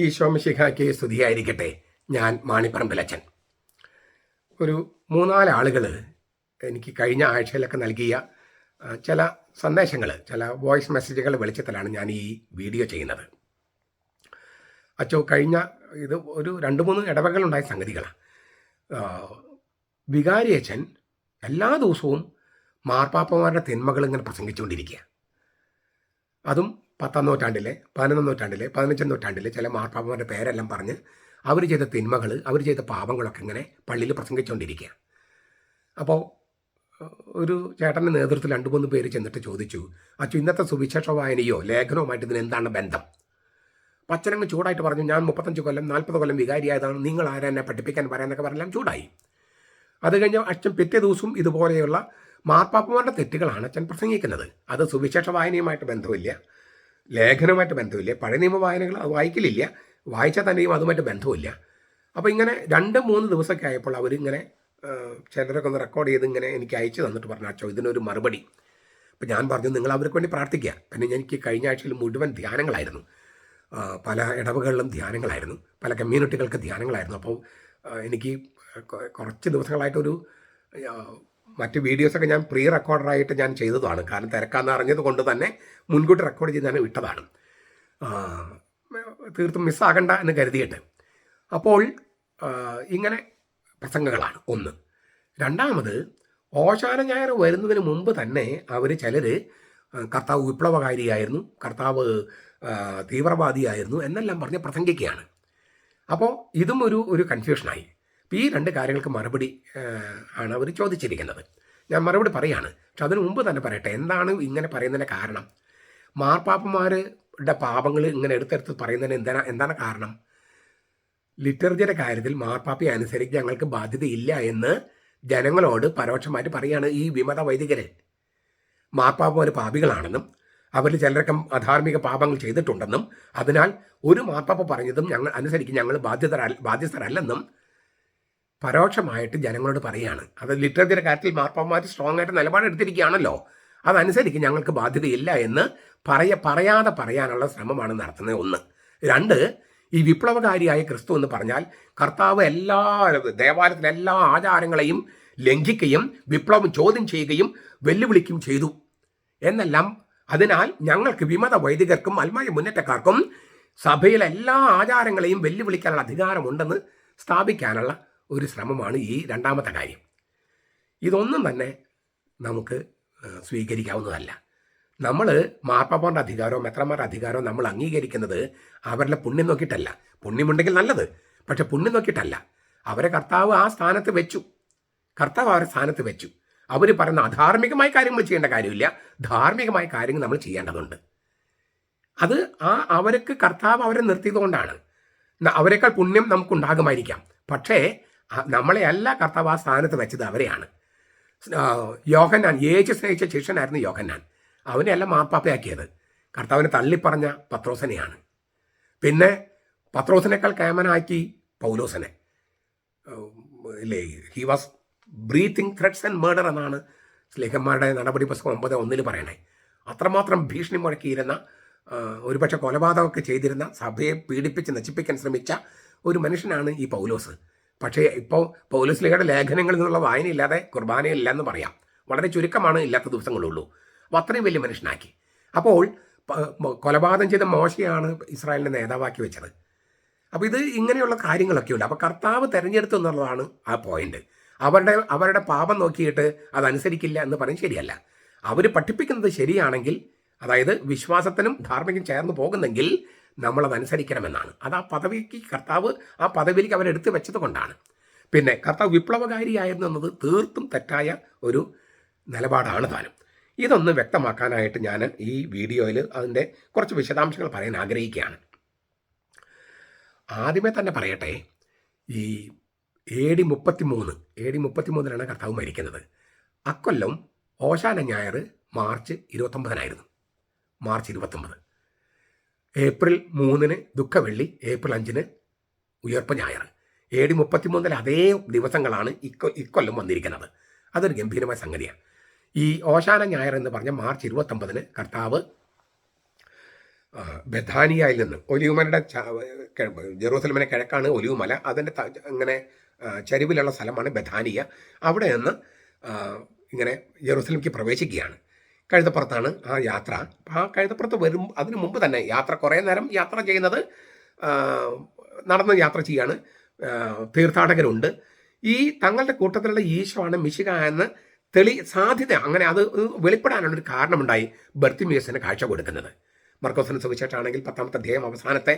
ഈശോ മിശിഹായ്ക്ക് സ്തുതിയായിരിക്കട്ടെ. ഞാൻ മാണിപ്പറമ്പിലച്ചൻ. ഒരു 3-4 ആളുകൾ എനിക്ക് കഴിഞ്ഞ ആഴ്ചയിലൊക്കെ നൽകിയ ചില സന്ദേശങ്ങൾ, ചില വോയിസ് മെസ്സേജുകൾ വെളിച്ചത്തിലാണ് ഞാൻ ഈ വീഡിയോ ചെയ്യുന്നത്. അച്ചോ, കഴിഞ്ഞ ഇത് ഒരു 2-3 ഇടവകളുണ്ടായ സംഗതികളാണ്. വികാരിയച്ചൻ എല്ലാ ദിവസവും മാർപ്പാപ്പമാരുടെ തിന്മകൾ ഇങ്ങനെ പ്രസംഗിച്ചുകൊണ്ടിരിക്കുക. അതും 10-ാം നൂറ്റാണ്ടിലെ, 11-ാം നൂറ്റാണ്ടിലെ, 15-ാം നൂറ്റാണ്ടിലെ ചില മാർപ്പാപ്പമാരുടെ പേരെല്ലാം പറഞ്ഞ് അവർ ചെയ്ത തിന്മകൾ, അവർ ചെയ്ത പാപങ്ങളൊക്കെ ഇങ്ങനെ പള്ളിയിൽ പ്രസംഗിച്ചുകൊണ്ടിരിക്കുക. അപ്പോൾ ഒരു ചേട്ടൻ്റെ നേതൃത്വത്തിൽ 2-3 പേര് ചെന്നിട്ട് ചോദിച്ചു, അച്ചു ഇന്നത്തെ സുവിശേഷ വായനയോ ലേഖനവുമായിട്ട് ഇതിന് എന്താണ് ബന്ധം? അച്ഛനങ്ങ് ചൂടായിട്ട് പറഞ്ഞു, ഞാൻ 35 കൊല്ലം 40 കൊല്ലം വികാരിയായതാണ്, നിങ്ങൾ ആരാ എന്നെ പഠിപ്പിക്കാൻ പറയാനൊക്കെ പറഞ്ഞെല്ലാം ചൂടായി. അത് കഴിഞ്ഞ് അച്ഛൻ പിറ്റേ ദിവസവും ഇതുപോലെയുള്ള മാർപ്പാപ്പമാരുടെ തെറ്റുകളാണ് അച്ഛൻ പ്രസംഗിക്കുന്നത്. അത് സുവിശേഷ വായനയുമായിട്ട് ബന്ധമില്ല, ലേഖനവുമായിട്ട് ബന്ധമില്ല, പഴയ നിയമ വായനകൾ അത് വായിക്കലില്ല, വായിച്ചാൽ തന്നെയും അതുമായിട്ട് ബന്ധമില്ല. അപ്പോൾ ഇങ്ങനെ 2-3 ദിവസമൊക്കെ ആയപ്പോൾ അവരിങ്ങനെ ചിലരൊക്കെ ഒന്ന് റെക്കോർഡ് ചെയ്ത് ഇങ്ങനെ എനിക്ക് അയച്ചു തന്നിട്ട് പറഞ്ഞു, അച്ഛോ ഇതിനൊരു മറുപടി. അപ്പോൾ ഞാൻ പറഞ്ഞു, നിങ്ങൾ അവർക്ക് വേണ്ടി പ്രാർത്ഥിക്കുക. പിന്നെ എനിക്ക് കഴിഞ്ഞ ആഴ്ചയിൽ മുഴുവൻ ധ്യാനങ്ങളായിരുന്നു, പല ഇടവകളിലും ധ്യാനങ്ങളായിരുന്നു, പല കമ്മ്യൂണിറ്റികൾക്ക് ധ്യാനങ്ങളായിരുന്നു. അപ്പോൾ എനിക്ക് കുറച്ച് ദിവസങ്ങളായിട്ടൊരു മറ്റ് വീഡിയോസൊക്കെ ഞാൻ പ്രീ റെക്കോർഡറായിട്ട് ഞാൻ ചെയ്തതാണ്. കാരണം തിരക്കാന്ന് അറിഞ്ഞത് കൊണ്ട് തന്നെ മുൻകൂട്ടി റെക്കോർഡ് ചെയ്ത് ഞാൻ വിട്ടതാണ്, തീർത്തും മിസ്സാകണ്ട എന്ന് കരുതിയിട്ട്. അപ്പോൾ ഇങ്ങനെ പ്രസംഗങ്ങളാണ് ഒന്ന്. രണ്ടാമത്, ഓശാന ഞായർ വരുന്നതിന് മുമ്പ് തന്നെ അവർ ചിലർ കർത്താവ് വിപ്ലവകാരിയായിരുന്നു, കർത്താവ് തീവ്രവാദിയായിരുന്നു എന്നെല്ലാം പറഞ്ഞ് പ്രസംഗിക്കുകയാണ്. അപ്പോൾ ഇതും ഒരു കൺഫ്യൂഷനായി. അപ്പോൾ ഈ 2 കാര്യങ്ങൾക്ക് മറുപടി ആണ് അവർ ചോദിച്ചിരിക്കുന്നത്. ഞാൻ മറുപടി പറയാണ്. പക്ഷെ അതിനു മുമ്പ് തന്നെ പറയട്ടെ, എന്താണ് ഇങ്ങനെ പറയുന്നതിൻ്റെ കാരണം? മാർപ്പാപ്പന്മാരുടെ പാപങ്ങൾ ഇങ്ങനെ എടുത്തെടുത്ത് പറയുന്നതിന് എന്താണ് കാരണം? ലിറ്റർജിയുടെ കാര്യത്തിൽ മാർപ്പാപ്പയെ അനുസരിച്ച് ഞങ്ങൾക്ക് ബാധ്യതയില്ല എന്ന് ജനങ്ങളോട് പരോക്ഷമായിട്ട് പറയുകയാണ് ഈ വിമത വൈദികർ. മാർപ്പാപ്പന്മാർ പാപികളാണെന്നും അവരിൽ ചിലരൊക്കെ അധാർമിക പാപങ്ങൾ ചെയ്തിട്ടുണ്ടെന്നും അതിനാൽ ഒരു മാർപ്പാപ്പ പറഞ്ഞതും ഞങ്ങൾ അനുസരിക്കും, ഞങ്ങൾ ബാധ്യസ്ഥരല്ലെന്നും പരോക്ഷമായിട്ട് ജനങ്ങളോട് പറയുകയാണ്. അത് ലിറ്ററേച്ചറിൻ്റെ കാര്യത്തിൽ മാർപ്പാപ്പന്മാർ സ്ട്രോങ് ആയിട്ട് നിലപാടെടുത്തിരിക്കുകയാണല്ലോ, അതനുസരിച്ച് ഞങ്ങൾക്ക് ബാധ്യതയില്ല എന്ന് പറയാതെ പറയാനുള്ള ശ്രമമാണ് നടത്തുന്നത്. 1. 2, ഈ വിപ്ലവകാരിയായ ക്രിസ്തു എന്ന് പറഞ്ഞാൽ കർത്താവ് എല്ലാ ദേവാലയത്തിലെ എല്ലാ ആചാരങ്ങളെയും ലംഘിക്കുകയും വിപ്ലവം ചോദ്യം ചെയ്യുകയും വെല്ലുവിളിക്കുകയും ചെയ്തു എന്നെല്ലാം. അതിനാൽ ഞങ്ങൾക്ക് വിമത വൈദികർക്കും അൽമായ മുന്നേറ്റക്കാർക്കും സഭയിലെ എല്ലാ ആചാരങ്ങളെയും വെല്ലുവിളിക്കാനുള്ള അധികാരമുണ്ടെന്ന് സ്ഥാപിക്കാനുള്ള ഒരു ശ്രമമാണ് ഈ 2ാമത്തെ കാര്യം. ഇതൊന്നും തന്നെ നമുക്ക് സ്വീകരിക്കാവുന്നതല്ല. നമ്മൾ മാർപ്പാപ്പയുടെ അധികാരവും മെത്രാന്മാരുടെ അധികാരവും നമ്മൾ അംഗീകരിക്കുന്നത് അവരുടെ പുണ്യം നോക്കിയിട്ടല്ല. പുണ്യമുണ്ടെങ്കിൽ നല്ലത്, പക്ഷെ പുണ്യം നോക്കിയിട്ടല്ല. അവരെ കർത്താവ് ആ സ്ഥാനത്ത് വെച്ചു, കർത്താവ് അവരെ സ്ഥാനത്ത് വെച്ചു. അവർ പറയുന്ന അധാർമികമായ കാര്യങ്ങൾ ചെയ്യേണ്ട കാര്യമില്ല, ധാർമ്മികമായ കാര്യങ്ങൾ നമ്മൾ ചെയ്യേണ്ടതുണ്ട്. അത് അവർക്ക് കർത്താവ് അവരെ നിർത്തിയതുകൊണ്ടാണ്. അവരെക്കാൾ പുണ്യം നമുക്കുണ്ടാകുമായിരിക്കാം, പക്ഷേ നമ്മളെ അല്ല കർത്താവ് ആ സ്ഥാനത്ത് വെച്ചത്, അവരെയാണ്. യോഹന്നാൻ, യേശു സ്നേഹിച്ച ശിഷ്യനായിരുന്നു യോഹന്നാൻ. അവനെയല്ല മാർപ്പാപ്പയാക്കിയത്, കർത്താവിനെ തള്ളിപ്പറഞ്ഞ പത്രോസിനെയാണ്. പിന്നെ പത്രോസിനേക്കാൾ കേമനാക്കി പൗലോസിനെ. He was breathing threads and murder എന്നാണ് സ്ലേഖന്മാരുടെ നടപടി പുസ്തകം 9:1 പറയണേ. അത്രമാത്രം ഭീഷണി മുഴക്കിയിരുന്ന, ഒരുപക്ഷെ കൊലപാതകമൊക്കെ ചെയ്തിരുന്ന, സഭയെ പീഡിപ്പിച്ച് നശിപ്പിക്കാൻ ശ്രമിച്ച ഒരു മനുഷ്യനാണ് ഈ പൗലോസ്. പക്ഷേ ഇപ്പോൾ പൗലോസ്ലീഹയുടെ ലേഖനങ്ങളിൽ നിന്നുള്ള വായനയില്ലാതെ കുർബാനയില്ല എന്ന് പറയാം. വളരെ ചുരുക്കമാണ്, ഇല്ലാത്ത ദിവസങ്ങളുള്ളൂ. അപ്പോൾ അത്രയും വലിയ മനുഷ്യനാക്കി. അപ്പോൾ കൊലപാതകം ചെയ്ത മോശയാണ് ഇസ്രായേലിൻ്റെ നേതാവാക്കി വെച്ചത്. അപ്പോൾ ഇത് ഇങ്ങനെയുള്ള കാര്യങ്ങളൊക്കെ ഉണ്ട്. അപ്പോൾ കർത്താവ് തിരഞ്ഞെടുത്തു എന്നുള്ളതാണ് ആ പോയിന്റ്. അവരുടെ പാപം നോക്കിയിട്ട് അതനുസരിക്കില്ല എന്ന് പറയും ശരിയല്ല. അവർ പഠിപ്പിക്കുന്നത് ശരിയാണെങ്കിൽ, അതായത് വിശ്വാസത്തിനും ധാർമ്മികം ചേർന്ന് പോകുന്നെങ്കിൽ നമ്മളതനുസരിക്കണമെന്നാണ്. അത് ആ പദവിക്ക് കർത്താവ് ആ പദവിയിലേക്ക് അവരെടുത്ത് വെച്ചത് കൊണ്ടാണ്. പിന്നെ കർത്താവ് വിപ്ലവകാരിയായിരുന്നു എന്നത് തീർത്തും തെറ്റായ ഒരു നിലപാടാണ് താനും. ഇതൊന്ന് വ്യക്തമാക്കാനായിട്ട് ഞാൻ ഈ വീഡിയോയിൽ അതിൻ്റെ കുറച്ച് വിശദാംശങ്ങൾ പറയാൻ ആഗ്രഹിക്കുകയാണ്. ആദ്യമേ തന്നെ പറയട്ടെ, ഈ AD 33 കർത്താവ് മരിക്കുന്നത്. അക്കൊല്ലം ഓശാന ഞായർ മാർച്ച് 29 മാർച്ച് 29. ഏപ്രിൽ 3 ദുഃഖവെള്ളി, ഏപ്രിൽ 5 ഉയർപ്പ് ഞായർ. AD 33 അതേ ദിവസങ്ങളാണ് ഇക്കൊല്ലം വന്നിരിക്കുന്നത്. അതൊരു ഗംഭീരമായ സംഗതിയാണ്. ഈ ഓശാന ഞായർ എന്ന് പറഞ്ഞ മാർച്ച് 29 കർത്താവ് ബഥാനിയയിൽ നിന്ന് ഒലിവുമലയുടെ ജെറൂസലമിനെ കിഴക്കാണ് ഒലിവുമല, അതിൻ്റെ ഇങ്ങനെ ചരിവിലുള്ള സ്ഥലമാണ് ബഥാനിയ. അവിടെ നിന്ന് ഇങ്ങനെ ജെറൂസലമിലേക്ക് പ്രവേശിക്കുകയാണ്. കഴുതപ്പുറത്താണ് ആ യാത്ര. ആ കഴുതപ്പുറത്ത് വരും അതിനു മുമ്പ് തന്നെ യാത്ര, കുറേ നേരം യാത്ര ചെയ്യുന്നത് നടന്ന് യാത്ര ചെയ്യാണ്. തീർത്ഥാടകരുണ്ട്. ഈ തങ്ങളുടെ കൂട്ടത്തിലുള്ള ഈശോയാണ് മിശിഹ എന്ന് സാധ്യത, അങ്ങനെ അത് വെളിപ്പെടാനുള്ളൊരു കാരണമുണ്ടായി ബർത്തിമേസിന് കാഴ്ച കൊടുക്കുന്നത്. മർക്കോസിന് സുവിശേഷമാണെങ്കിൽ 10-ാമത്തെ അധ്യായം അവസാനത്തെ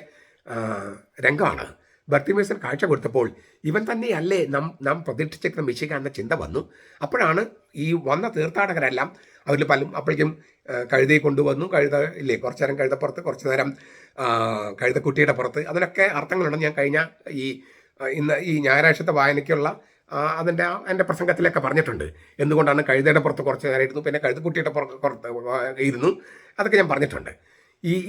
രംഗമാണ്. ബർത്തിമേസിന് കാഴ്ച കൊടുത്തപ്പോൾ ഇവൻ തന്നെയല്ലേ നാം പ്രതീക്ഷിച്ചിരിക്കുന്ന മിശിഹ എന്ന ചിന്ത വന്നു. അപ്പോഴാണ് ഈ വന്ന തീർത്ഥാടകരെല്ലാം അവരിൽ പലരും അപ്പോഴേക്കും കഴുതയെ കൊണ്ടുവന്നു. കഴുത ഇല്ലേ, കുറച്ചു നേരം കഴുതപ്പുറത്ത്, കുറച്ചു നേരം കഴുതക്കുട്ടിയുടെ പുറത്ത്. അതിനൊക്കെ അർത്ഥങ്ങളുണ്ടെന്ന് ഞാൻ കഴിഞ്ഞ ഈ ഞായറാഴ്ചത്തെ വായനയ്ക്കുള്ള എൻ്റെ പ്രസംഗത്തിലൊക്കെ പറഞ്ഞിട്ടുണ്ട്. എന്തുകൊണ്ടാണ് കഴുതയുടെ പുറത്ത് കുറച്ച് നേരം ഇരുന്നു, പിന്നെ കഴുതക്കുട്ടിയുടെ പുറത്ത് ഇരുന്നു, അതൊക്കെ ഞാൻ പറഞ്ഞിട്ടുണ്ട്.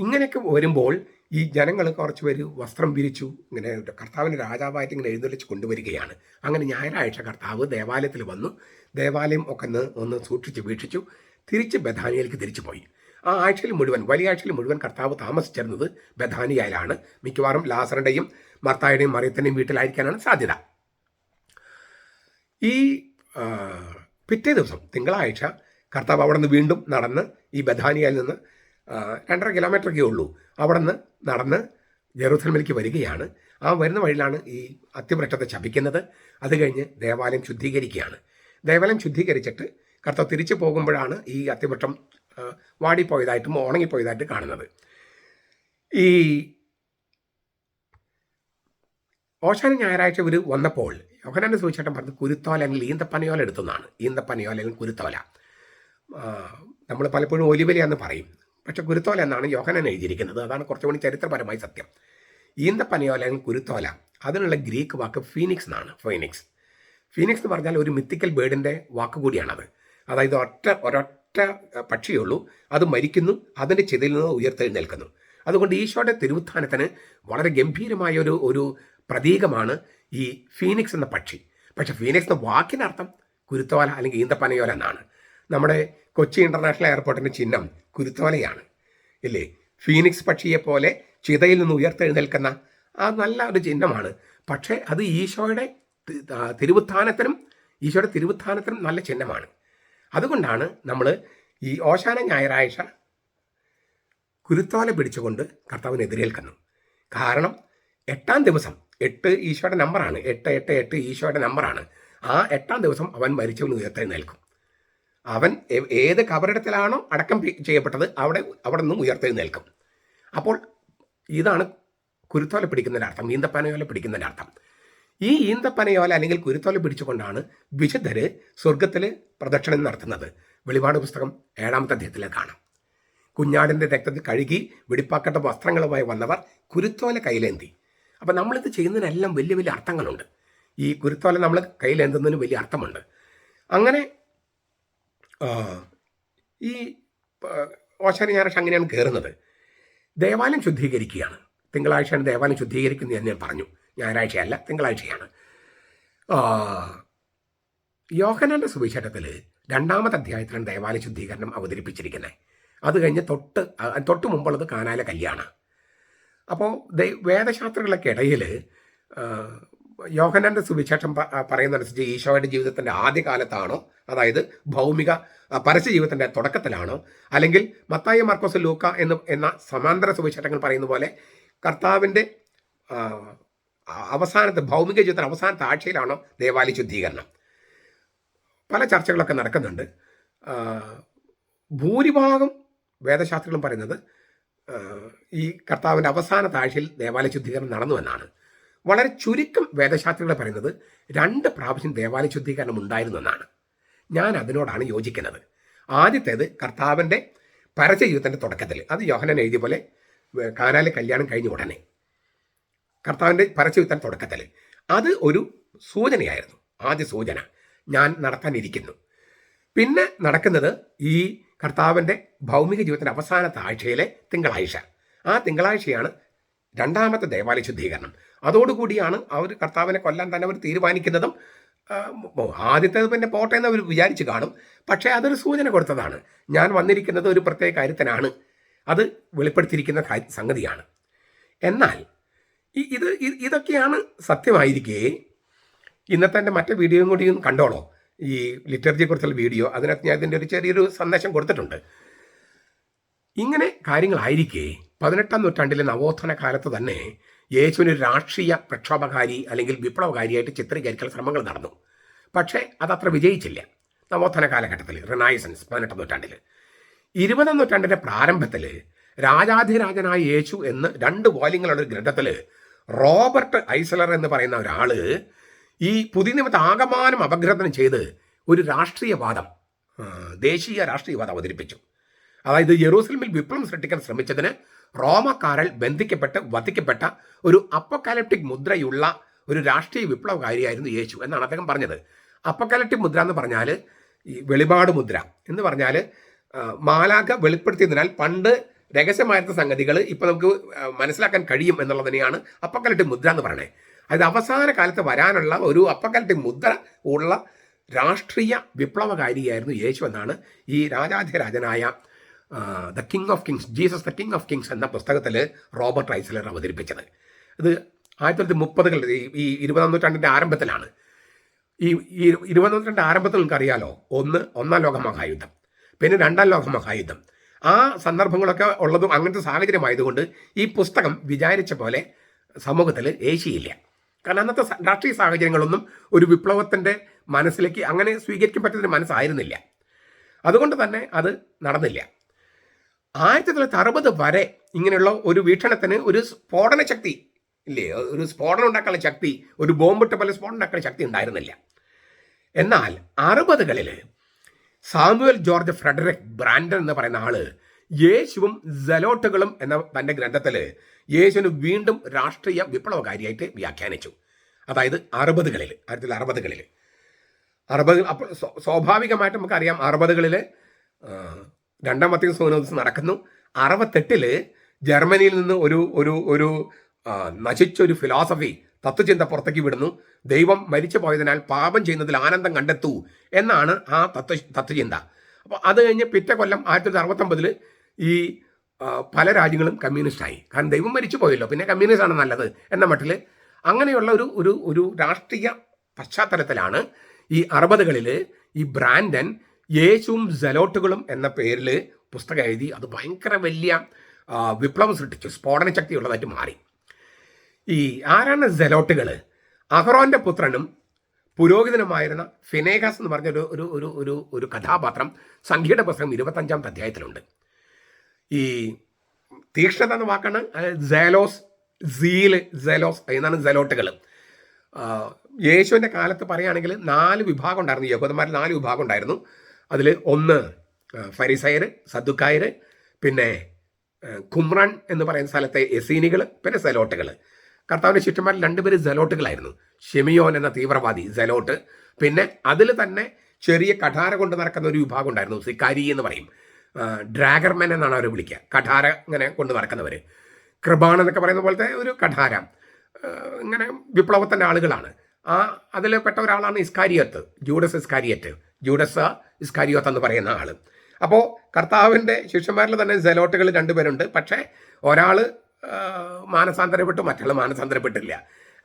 ഇങ്ങനെയൊക്കെ വരുമ്പോൾ ഈ ജനങ്ങൾ കുറച്ച് പേര് വസ്ത്രം വിരിച്ചു ഇങ്ങനെ കർത്താവിൻ്റെ രാജാവായിട്ട് ഇങ്ങനെ എഴുന്നള്ളിച്ച് കൊണ്ടുവരികയാണ്. അങ്ങനെ ഞായറാഴ്ച കർത്താവ് ദേവാലയത്തിൽ വന്നു. ദേവാലയം ഒക്കെ ഒന്ന് സൂക്ഷിച്ച് വീക്ഷിച്ചു. തിരിച്ച് ബഥാനിയയിലേക്ക് തിരിച്ചു പോയി. ആ ആഴ്ചയിൽ മുഴുവൻ, വലിയ ആഴ്ചയിൽ മുഴുവൻ കർത്താവ് താമസിച്ചിരുന്നത് ബഥാനിയയിലാണ്. മിക്കവാറും ലാസറിൻ്റെയും മർത്തായുടെയും മറിയത്തിൻ്റെയും വീട്ടിലായിരിക്കാനാണ് സാധ്യത. ഈ പിറ്റേ ദിവസം തിങ്കളാഴ്ച കർത്താവ് അവിടെ നിന്ന് വീണ്ടും നടന്ന് ഈ ബഥാനിയയിൽ നിന്ന് 2.5 കിലോമീറ്ററൊക്കെ ഉള്ളൂ, അവിടെ നിന്ന് നടന്ന് ജെറൂസലമിലേക്ക് വരികയാണ്. ആ വരുന്ന വഴിയിലാണ് ഈ അത്തിവൃക്ഷത്തെ ശപിക്കുന്നത്. അത് കഴിഞ്ഞ് ദേവാലയം ശുദ്ധീകരിക്കുകയാണ്. ദേവാലയം ശുദ്ധീകരിച്ചിട്ട് കർത്താവ് തിരിച്ചു പോകുമ്പോഴാണ് ഈ അത്തിവൃക്ഷം വാടിപ്പോയതായിട്ടും ഉണങ്ങിപ്പോയതായിട്ട് കാണുന്നത്. ഈ ഓശാന ഞായറാഴ്ച ഇവർ വന്നപ്പോൾ യോഹന്നാന്റെ സുവിശേഷം പറഞ്ഞത് കുരുത്തോല അല്ലെങ്കിൽ ഈന്തപ്പനയോല എടുത്തുനിന്നാണ്. ഈന്തപ്പനയോല അല്ലെങ്കിൽ കുരുത്തോല. നമ്മൾ പലപ്പോഴും ഒലിവലിയാന്ന് പറയും, പക്ഷെ കുരുത്തോല എന്നാണ് യോഹന്നാൻ എഴുതിയിരിക്കുന്നത്. അതാണ് കുറച്ചുകൂടി ചരിത്രപരമായി സത്യം. ഈന്തപ്പനയോല അല്ലെങ്കിൽ കുരുത്തോല, അതിനുള്ള ഗ്രീക്ക് വാക്ക് ഫീനിക്സ് എന്നാണ്. ഫീനിക്സ് എന്ന് പറഞ്ഞാൽ ഒരു മിത്തിക്കൽ ബേർഡിൻ്റെ വാക്ക് കൂടിയാണത്. അതായത് ഒരൊറ്റ പക്ഷിയുള്ളൂ, അത് മരിക്കുന്നു, അതിൻ്റെ ചിതയിൽ നിന്ന് ഉയർത്തെഴുന്നേൽക്കുന്നു. അതുകൊണ്ട് ഈശോയുടെ തിരുവുത്ഥാനത്തിന് വളരെ ഗംഭീരമായ ഒരു പ്രതീകമാണ് ഈ ഫീനിക്സ് എന്ന പക്ഷി. പക്ഷെ ഫീനിക്സ് എന്ന വാക്കിനർത്ഥം കുരുത്തോല അല്ലെങ്കിൽ ഈന്തപ്പനയോല എന്നാണ്. നമ്മുടെ കൊച്ചി ഇൻ്റർനാഷണൽ എയർപോർട്ടിൻ്റെ ചിഹ്നം കുരുത്തോലയാണ് ഇല്ലേ? ഫീനിക്സ് പക്ഷിയെ പോലെ ചിതയിൽ നിന്ന് ഉയർത്തെഴുന്നേൽക്കുന്ന ആ നല്ല ഒരു ചിഹ്നമാണ്. പക്ഷേ അത് ഈശോയുടെ തിരുവുത്ഥാനത്തിനും നല്ല ചിഹ്നമാണ്. അതുകൊണ്ടാണ് നമ്മൾ ഈ ഓശാന ഞായറാഴ്ച കുരുത്തോല പിടിച്ചുകൊണ്ട് കർത്താവിനെ എതിരേൽക്കുന്നു. കാരണം 8-ാം ദിവസം, 8 ഈശോയുടെ നമ്പറാണ്, 8 ഈശോയുടെ നമ്പറാണ്. ആ 8-ാം ദിവസം അവൻ മരിച്ചവൻ ഉയർത്തെഴുന്നേൽക്കും. അവൻ ഏത് കബറിടത്തിലാണോ അടക്കം ചെയ്യപ്പെട്ടത് അവിടെ നിന്നും ഉയർത്തെഴുന്നേൽക്കും. അപ്പോൾ ഇതാണ് കുരുത്തോല പിടിക്കുന്നതിൻ്റെ അർത്ഥം, ഈന്തപ്പനയോല പിടിക്കുന്നതിൻ്റെ അർത്ഥം. ഈ ഈന്തപ്പനയോല അല്ലെങ്കിൽ കുരുത്തോല പിടിച്ചുകൊണ്ടാണ് വിശുദ്ധർ സ്വർഗത്തിൽ പ്രദക്ഷിണം നടത്തുന്നത്. വെളിപാട് പുസ്തകം 7-ാമത്തെ അധ്യായത്തിൽ കാണാം. കുഞ്ഞാടിൻ്റെ രക്തത്തിൽ കഴുകി വെടിപ്പാക്കട്ട വസ്ത്രങ്ങളുമായി വന്നവർ കുരുത്തോല കയ്യിലേന്തി. അപ്പം നമ്മളിത് ചെയ്യുന്നതിനെല്ലാം വലിയ വലിയ അർത്ഥങ്ങളുണ്ട്. ഈ കുരുത്തോല നമ്മൾ കയ്യിലേന്തുന്നതിന് വലിയ അർത്ഥമുണ്ട്. അങ്ങനെ ഈ ഓശാന ഞായറാഴ്ച അങ്ങനെയാണ് കയറുന്നത്. ദേവാലയം ശുദ്ധീകരിക്കുകയാണ്. തിങ്കളാഴ്ചയാണ് ദേവാലയം ശുദ്ധീകരിക്കുന്നത് എന്ന് ഞാൻ പറഞ്ഞു. ഞായറാഴ്ചയല്ല, തിങ്കളാഴ്ചയാണ്. യോഹന്നാന്റെ സുവിശേഷത്തിൽ 2-ാമത്തെ അധ്യായത്തിലാണ് ദേവാലയ ശുദ്ധീകരണം അവതരിപ്പിച്ചിരിക്കുന്നത്. അത് കഴിഞ്ഞ് തൊട്ട് മുമ്പുള്ളത് കാനായിലെ കല്യാണം. അപ്പോൾ വേദശാസ്ത്രികളൊക്കെ ഇടയിൽ യോഹന്നാന്റെ സുവിശേഷം പറയുന്നതനുസരിച്ച് ഈശോയുടെ ജീവിതത്തിൻ്റെ ആദ്യകാലത്താണോ, അതായത് ഭൗമിക പരസ്യ ജീവിതത്തിൻ്റെ തുടക്കത്തിലാണോ, അല്ലെങ്കിൽ മത്തായി, മർക്കോസ്, ലൂക്ക എന്ന സമാന്തര സുവിശേഷങ്ങൾ പറയുന്ന പോലെ കർത്താവിൻ്റെ അവസാനത്തെ ഭൗമിക ജീവിതത്തിൻ്റെ അവസാനത്തെ ആഴ്ചയിലാണോ ദേവാലയ ശുദ്ധീകരണം? പല ചർച്ചകളൊക്കെ നടക്കുന്നുണ്ട്. ഭൂരിഭാഗം വേദശാസ്ത്രികളും പറയുന്നത് ഈ കർത്താവിൻ്റെ അവസാനത്തെ ആഴ്ചയിൽ ദേവാലയ ശുദ്ധീകരണം നടന്നുവെന്നാണ്. വളരെ ചുരുക്കം വേദശാസ്ത്രികൾ പറയുന്നത് 2 പ്രാവശ്യം ദേവാലയ ശുദ്ധീകരണം ഉണ്ടായിരുന്നു എന്നാണ്. ഞാൻ അതിനോടാണ് യോജിക്കുന്നത്. ആദ്യത്തേത് കർത്താവിൻ്റെ പരസ്യ ജീവിതത്തിൻ്റെ തുടക്കത്തിൽ, അത് യോഹന്നാൻ എഴുതിയ പോലെ കാനായിലെ കല്യാണം കഴിഞ്ഞ ഉടനെ കർത്താവിൻ്റെ പരസ്യ ജീവിതത്തിൻ്റെ തുടക്കത്തിൽ, അത് ഒരു സൂചനയായിരുന്നു. ആദ്യ സൂചന ഞാൻ നടത്താനിരിക്കുന്നു. പിന്നെ നടക്കുന്നത് ഈ കർത്താവിൻ്റെ ഭൗമിക ജീവിതത്തിൻ്റെ അവസാനത്തെ ആഴ്ചയിലെ തിങ്കളാഴ്ച. ആ തിങ്കളാഴ്ചയാണ് 2-ാമത്തെ ദേവാലയ ശുദ്ധീകരണം. അതോടുകൂടിയാണ് അവർ കർത്താവിനെ കൊല്ലാൻ തന്നെ അവർ തീരുമാനിക്കുന്നതും. ആദ്യത്തേത് പിന്നെ പോട്ടെ എന്ന് അവർ വിചാരിച്ച് കാണും. പക്ഷേ അതൊരു സൂചന കൊടുത്തതാണ്. ഞാൻ വന്നിരിക്കുന്നത് ഒരു പ്രത്യേക കാര്യത്തിനാണ്. അത് വെളിപ്പെടുത്തിയിരിക്കുന്ന സംഗതിയാണ്. എന്നാൽ ഇതൊക്കെയാണ് സത്യമായിരിക്കെ ഇന്നത്തെ എൻ്റെ മറ്റേ വീഡിയോയും കൂടി കണ്ടോളോ, ഈ ലിറ്റർജിയെക്കുറിച്ചുള്ള വീഡിയോ. അതിനകത്ത് ഞാൻ ഇതിൻ്റെ ഒരു ചെറിയൊരു സന്ദേശം കൊടുത്തിട്ടുണ്ട്. ഇങ്ങനെ കാര്യങ്ങളായിരിക്കെ 18ാം നൂറ്റാണ്ടിലെ നവോത്ഥാന കാലത്ത് തന്നെ യേശുവിന് ഒരു രാഷ്ട്രീയ പ്രക്ഷോഭകാരി അല്ലെങ്കിൽ വിപ്ലവകാരിയായിട്ട് ചിത്രീകരിക്കാൻ ശ്രമങ്ങൾ നടന്നു. പക്ഷേ അതത്ര വിജയിച്ചില്ല. നവോത്ഥാന കാലഘട്ടത്തിൽ റിനൈസൻസ് 18ാം നൂറ്റാണ്ടിൽ. 20ാം നൂറ്റാണ്ടിൻ്റെ പ്രാരംഭത്തിൽ രാജാധിരാജനായ യേശു എന്ന് 2 വോള്യങ്ങളുള്ള ഒരു ഗ്രന്ഥത്തിൽ റോബർട്ട് ഐസലർ എന്ന് പറയുന്ന ഒരാൾ ഈ പുതിയ നിയമത്തെ ആകമാനം അപഗ്രഥനം ചെയ്ത് ഒരു രാഷ്ട്രീയവാദം, ദേശീയ രാഷ്ട്രീയവാദം അവതരിപ്പിച്ചു. അതായത് യെറൂസലേമിൽ വിപ്ലവം സൃഷ്ടിക്കാൻ ശ്രമിച്ചതിന് റോമക്കാരാൽ ബന്ധിക്കപ്പെട്ട് വധിക്കപ്പെട്ട ഒരു അപ്പോക്കാലിപ്റ്റിക് മുദ്രയുള്ള ഒരു രാഷ്ട്രീയ വിപ്ലവകാരിയായിരുന്നു യേശു എന്നാണ് അദ്ദേഹം പറഞ്ഞത്. അപ്പോക്കാലിപ്റ്റിക് മുദ്ര എന്ന് പറഞ്ഞാൽ ഈ വെളിപാട് മുദ്ര എന്ന് പറഞ്ഞാൽ മാലാഖ വെളിപ്പെടുത്തിയതിനാൽ പണ്ട് രഹസ്യമായിരുന്ന സംഗതികൾ ഇപ്പോൾ നമുക്ക് മനസ്സിലാക്കാൻ കഴിയും എന്നുള്ളതിനെയാണ് അപ്പോക്കാലിപ്റ്റിക് മുദ്ര എന്ന് പറയുന്നത്. അതായത് അവസാന കാലത്ത് വരാനുള്ള ഒരു അപ്പോക്കാലിപ്റ്റിക് മുദ്ര ഉള്ള രാഷ്ട്രീയ വിപ്ലവകാരിയായിരുന്നു യേശു എന്നാണ് ഈ രാജാധിരാജനായ the king of kings, Jesus the king of kings എന്ന പുസ്തകത്തിൽ റോബർട്ട് ഐസലർ അവതരിപ്പിച്ചത്. ഇത് 1930 ഈ 20ാം നൂറ്റാണ്ടിൻ്റെ ആരംഭത്തിലാണ്. ഈ 20ാം നൂറ്റാണ്ടിൻ്റെ ആരംഭത്തിൽ നിങ്ങൾക്കറിയാലോ, ഒന്നാം ലോക മഹായുദ്ധം, പിന്നെ 2ാം ലോക മഹായുദ്ധം, ആ സന്ദർഭങ്ങളൊക്കെ ഉള്ളതും അങ്ങനത്തെ സാഹചര്യമായതുകൊണ്ട് ഈ പുസ്തകം വിചാരിച്ച പോലെ സമൂഹത്തിൽ ഏശിയില്ല. കാരണം അന്നത്തെ രാഷ്ട്രീയ സാഹചര്യങ്ങളൊന്നും ഒരു വിപ്ലവത്തിൻ്റെ മനസ്സിലേക്ക് അങ്ങനെ സ്വീകരിക്കാൻ പറ്റുന്ന മനസ്സായിരുന്നില്ല. അതുകൊണ്ട് തന്നെ അത് നടന്നില്ല. 1960 വരെ ഇങ്ങനെയുള്ള ഒരു വീക്ഷണത്തിന് ഒരു സ്ഫോടന ശക്തി ഇല്ലേ, ഒരു സ്ഫോടനം ഉണ്ടാക്കാനുള്ള ശക്തി, ഒരു ബോംബിട്ട പോലെ സ്ഫോടനം ഉണ്ടാക്കാനുള്ള ശക്തി ഉണ്ടായിരുന്നില്ല. എന്നാൽ 60കളിൽ സാമുവൽ ജോർജ് ഫ്രെഡറിക് ബ്രാൻഡൻ എന്ന് പറയുന്ന ആള് യേശുവും സെലോട്ടുകളും എന്ന തൻ്റെ ഗ്രന്ഥത്തിൽ യേശുവിന് വീണ്ടും രാഷ്ട്രീയ വിപ്ലവകാരിയായിട്ട് വ്യാഖ്യാനിച്ചു. അതായത് 1960കളിൽ 60 അപ്പോൾ സ്വാഭാവികമായിട്ട് നമുക്കറിയാം 60കളിൽ 2ാം വത്തിക്കാൻ സിനോദോസ് നടക്കുന്നു. 68ൽ ജർമ്മനിയിൽ നിന്ന് ഒരു നശിച്ചൊരു ഫിലോസഫി, തത്വചിന്ത പുറത്തേക്ക് വിടുന്നു. ദൈവം മരിച്ചു പോയതിനാൽ പാപം ചെയ്യുന്നതിൽ ആനന്ദം കണ്ടെത്തൂ എന്നാണ് ആ തത്വചിന്ത. അപ്പോൾ അത് കഴിഞ്ഞ് പിറ്റേ കൊല്ലം 1969 ഈ പല രാജ്യങ്ങളും കമ്മ്യൂണിസ്റ്റായി. കാരണം ദൈവം മരിച്ചു പോയല്ലോ, പിന്നെ കമ്മ്യൂണിസ്റ്റാണ് നല്ലത് എന്ന മട്ടിൽ അങ്ങനെയുള്ള ഒരു രാഷ്ട്രീയ പശ്ചാത്തലത്തിലാണ് ഈ 60കളിൽ ഈ ബ്രാൻഡൻ യേശുവും സെലോട്ടുകളും എന്ന പേരിൽ പുസ്തകം എഴുതി. അത് ഭയങ്കര വലിയ വിപ്ലവം സൃഷ്ടിച്ചു, സ്ഫോടന ശക്തിയുള്ളതായിട്ട് മാറി. ഈ ആരാണ് സെലോട്ടുകൾ? അഹറോന്റെ പുത്രനും പുരോഹിതനുമായിരുന്ന ഫിനേഗാസ് എന്ന് പറഞ്ഞ ഒരു കഥാപാത്രം സംഖ്യയുടെ പുസ്തകം 25ാം അധ്യായത്തിലുണ്ട്. ഈ തീക്ഷ്ണത എന്ന വാക്കാണ് സെലോസ്, സെലോസ് എന്നാണ് സെലോട്ടുകൾ. യേശുവിൻ്റെ കാലത്ത് പറയുകയാണെങ്കിൽ 4 വിഭാഗം ഉണ്ടായിരുന്നു. യഹൂദന്മാരിൽ 4 വിഭാഗം ഉണ്ടായിരുന്നു. അതിൽ ഒന്ന് ഫരിസയർ, സദ്ദുക്കായർ, പിന്നെ കുമ്രാൻ എന്ന് പറയുന്ന സ്ഥലത്തെ എസീനികൾ, പിന്നെ സെലോട്ടുകൾ. കർത്താവിൻ്റെ ശിഷ്യന്മാരിൽ 2 പേര് സെലോട്ടുകളായിരുന്നു. ഷിമിയോൻ എന്ന തീവ്രവാദി സെലോട്ട്, പിന്നെ അതിൽ തന്നെ ചെറിയ കഠാര കൊണ്ട് നടക്കുന്ന ഒരു വിഭാഗം ഉണ്ടായിരുന്നു, സിക്കാരി എന്ന് പറയും. ഡ്രാഗർമെൻ എന്നാണ് അവർ വിളിക്കുക, കഠാര ഇങ്ങനെ കൊണ്ട് നടക്കുന്നവർ. കൃപാൺ എന്നൊക്കെ പറയുന്ന പോലത്തെ ഒരു കഠാര, ഇങ്ങനെ വിപ്ലവത്തിൻ്റെ ആളുകളാണ്. അതിൽ പെട്ട ഒരാളാണ് ഇസ്കാരിയോത്ത്, ജൂഡസ് ഇസ്കാരിയോത്ത് എന്ന് പറയുന്ന ആൾ. അപ്പോൾ കർത്താവിൻ്റെ ശിഷ്യന്മാരിൽ തന്നെ സെലോട്ടുകൾ 2 പേരുണ്ട്. പക്ഷേ ഒരാൾ മാനസാന്തരപ്പെട്ടു, മറ്റുള്ള മാനസാന്തരപ്പെട്ടില്ല.